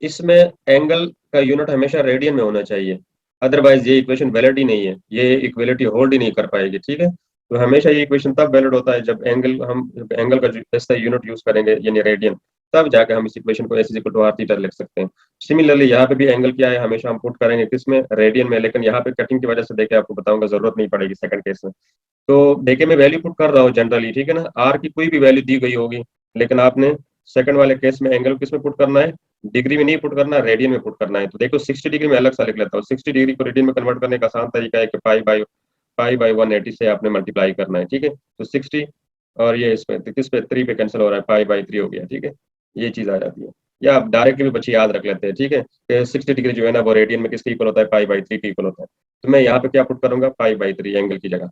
इसमें एंगल का यूनिट हमेशा रेडियन में होना चाहिए, अदरवाइज ये इक्वेशन वैलिड ही नहीं है, ये इक्वलिटी होल्ड ही नहीं कर पाएगी, ठीक है। तो हमेशा ये इक्वेशन तब वैलिड होता है जब एंगल का जैसा यूनिट यूज करेंगे यानी रेडियन, तब जाके हम इस इक्वेशन को S is equal to R theta लिख सकते हैं। सिमिलरली यहाँ पे भी एंगल क्या है, हमेशा हम पुट करेंगे किसमें, रेडियन में, लेकिन यहाँ पे कटिंग की वजह से देखे आपको बताऊंगा, जरूरत नहीं पड़ेगी सेकंड केस में। तो देखे मैं वैल्यू पुट कर रहा हूँ जनरली, ठीक है ना, आर की कोई भी वैल्यू दी गई होगी, लेकिन आपने सेकंड वाले केस में एंगल किस में पुट करना है, डिग्री में नहीं पुट करना, रेडियन में पुट करना है। तो देखो 60 डिग्री में अलग सा लिख लेता हूँ, 60 डिग्री को रेडियन में कन्वर्ट करने का आसान तरीका है कि पाई बाई 180 से आपने मल्टीप्लाई करना है, ठीक है। तो 60 और ये इस पे किस पे 3 पे कैंसिल हो रहा है, पाई/3 हो गया, ठीक है, ये चीज आ जाती है। या आप डायरेक्टली भी बच्चे याद रख लेते हैं, ठीक है, कि 60 डिग्री जो है ना वो रेडियन में किसके इक्वल होता है, पाई/3 के इक्वल होता है। तो मैं यहाँ पे क्या पुट करूंगा, पाई/3 एंगल की जगह,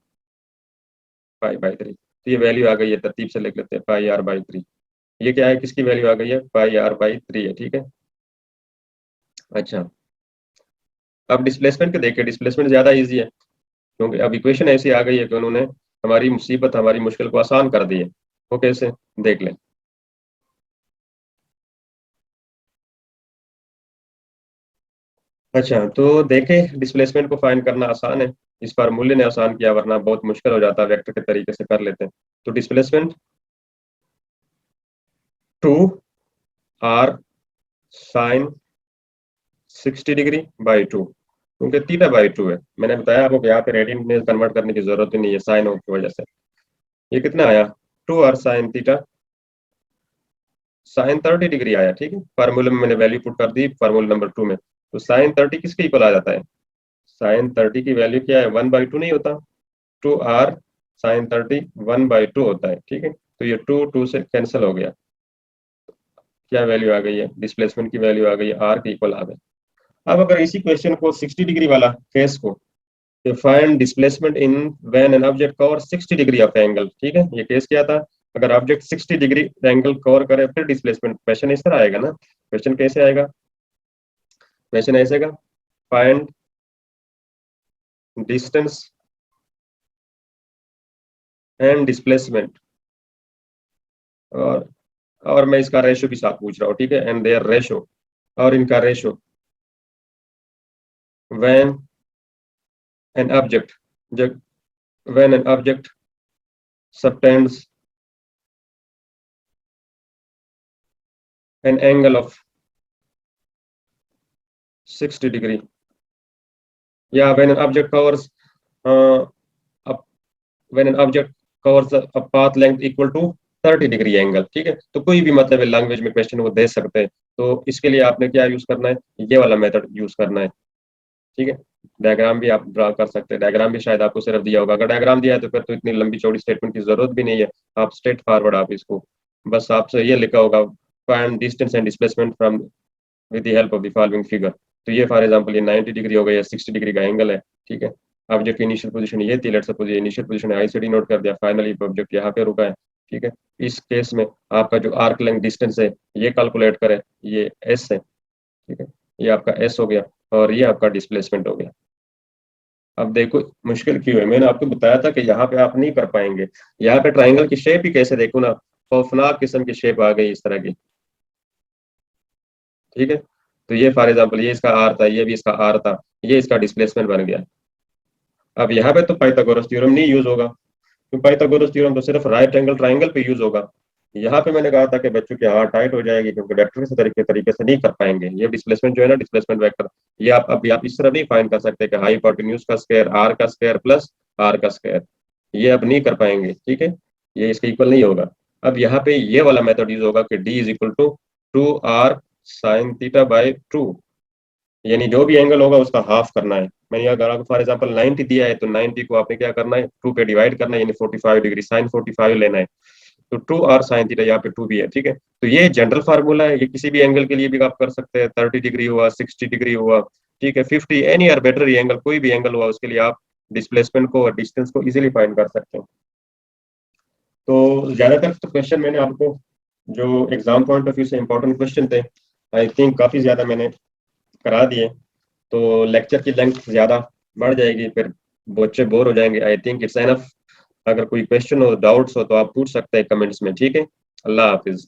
पाई/3। तो ये वैल्यू आ गई है, तरतीब से लिख लेते हैं, पाई/3। ये क्या है, किसकी वैल्यू आ गई है, पाई/3 है, ठीक है। अच्छा, अब डिस्प्लेसमेंट को देखिए, डिस्प्लेसमेंट ज्यादा इजी है, क्योंकि अब इक्वेशन ऐसी आ गई है कि उन्होंने हमारी मुसीबत, हमारी मुश्किल को आसान कर दी है। वो कैसे, देख लें। अच्छा, तो देखें, डिस्प्लेसमेंट को फाइंड करना आसान है, इस पर मूल्य ने आसान किया, वरना बहुत मुश्किल हो जाता, वेक्टर के तरीके से कर लेते हैं। तो displacement two R sine 60 degree by two, क्योंकि थीटा बाई टू है, मैंने बताया आपको कि यहाँ पे रेडियन में कन्वर्ट करने की जरूरत ही नहीं है साइन की वजह से। ये कितना आया, 2r sin theta sine 30 degree आया, ठीक है। फार्मूले में मैंने वैल्यू पुट कर दी, फार्मूला नंबर 2 में। तो साइन 30 किसके इक्वल आ जाता है, साइन 30 की वैल्यू क्या है, 1/2 नहीं होता, 2r sin 30 1/2 होता है, ठीक है। तो ये 2 से कैंसिल हो गया, क्या वैल्यू आ गई है, डिस्प्लेसमेंट की वैल्यू आ गई है, आर के इक्वल आ गए। अब अगर इसी क्वेश्चन को 60 डिग्री वाला केस को, find displacement in when an object cover 60 degree of angle, ठीक है, ये केस क्या था, अगर ऑब्जेक्ट 60 डिग्री एंगल कवर करे फिर डिस्प्लेसमेंट, क्वेश्चन इस तरह आएगा ना। क्वेश्चन कैसे आएगा, क्वेश्चन ऐसे का, फाइंड डिस्टेंस एंड डिस्प्लेसमेंट, और और मैं इसका रेशो भी साथ पूछ रहा हूँ, ठीक है, एंड देयर रेशो, और इनका रेशो व्हेन एन ऑब्जेक्ट, जब when an object subtends an angle of 60 degree, या when an object covers when an object covers a path length equal to 30 degree angle, ठीक है। तो कोई भी मतलब लैंग्वेज में क्वेश्चन वो दे सकते हैं, तो इसके लिए आपने क्या यूज करना है, ये वाला मेथड यूज करना है, ठीक है। डायग्राम भी आप ड्रा कर सकते हैं, डायग्राम भी शायद आपको सिर्फ दिया होगा, अगर डायग्राम दिया है तो फिर तो इतनी लंबी चौड़ी स्टेटमेंट की जरूरत भी नहीं है, आप स्ट्रेट फॉरवर्ड आप इसको, बस आपसे ये लिखा होगा, find distance and displacement from with the help of the following figure. तो ये फॉर एग्जांपल ये 90 डिग्री हो गई है, 60 डिग्री का एंगल है, ठीक है। ऑब्जेक्ट की इनिशियल पोजीशन ये थी, लेट्स सपोज ये इनिशियल पोजीशन है, आईसीडी नोट कर दिया, फाइनली ऑब्जेक्ट यहाँ पे रुका है, ठीक है। इस केस में आपका जो आर्क लेंथ डिस्टेंस है ये कैलकुलेट करें, ये एस है, ठीक है, ये आपका एस हो गया, और ये आपका डिस्प्लेसमेंट हो गया। अब देखो मुश्किल क्यों है, मैंने आपको बताया था कि यहाँ पे आप नहीं कर पाएंगे, यहाँ पे ट्राइंगल की शेप ही कैसे देखो ना, खौफनाक किस्म की शेप आ गई इस तरह की, ठीक है। तो ये फॉर एग्जांपल ये इसका आर था, ये भी इसका आर था, ये इसका डिस्प्लेसमेंट बन गया। अब यहाँ पे तो पाइथागोरस थ्योरम नहीं यूज होगा, तो पाइथागोरस थ्योरम तो सिर्फ राइट एंगल ट्राइंगल पे यूज होगा। यहाँ पे मैंने कहा था कि बच्चों की हाथ टाइट हो जाएगी, क्योंकि वेक्टर से तरीके से नहीं कर पाएंगे, ये डिस्प्लेसमेंट जो है ना, डिस्प्लेसमेंट वेक्टर, ये आप अभी आप इस तरह नहीं फाइंड कर सकते कि हाई हाइपोटेन्यूज का स्क्वायर आर का स्क्वायर प्लस आर का स्क्वायर, ये अब नहीं कर पाएंगे, ठीक है, ये इसके इक्वल नहीं होगा। अब यहाँ पे ये वाला मेथड यूज होगा कि D is equal to 2r sin θ/2, यानी जो भी एंगल होगा उसका हाफ करना है। मैंने अगर आपको फॉर एग्जांपल 90 दिया है, तो 90 को आपने क्या करना है, 2 पे डिवाइड करना है, यानी 45 डिग्री, साइन 45 लेना है। तो 2r sin θ, यहाँ पे 2 भी है, ठीक है। तो ये जनरल फार्मूला है, ये किसी भी एंगल के लिए भी आप कर सकते हैं, 30 डिग्री हुआ, 60 डिग्री हुआ, ठीक है, 50, एनी आर्बिट्ररी एंगल, कोई भी एंगल हुआ, उसके लिए आप डिस्प्लेसमेंट को और डिस्टेंस को इजीली फाइंड कर सकते हैं। तो ज्यादातर तो क्वेश्चन मैंने आपको जो एग्जाम पॉइंट ऑफ व्यू से इंपॉर्टेंट क्वेश्चन थे, आई थिंक काफी ज्यादा मैंने करा दिए। तो लेक्चर की लेंथ ज्यादा बढ़ जाएगी, फिर बच्चे बोर हो जाएंगे, आई थिंक इट्स एनफ। अगर कोई क्वेश्चन हो, डाउट्स हो, तो आप पूछ सकते हैं कमेंट्स में, ठीक है। अल्लाह हाफिज।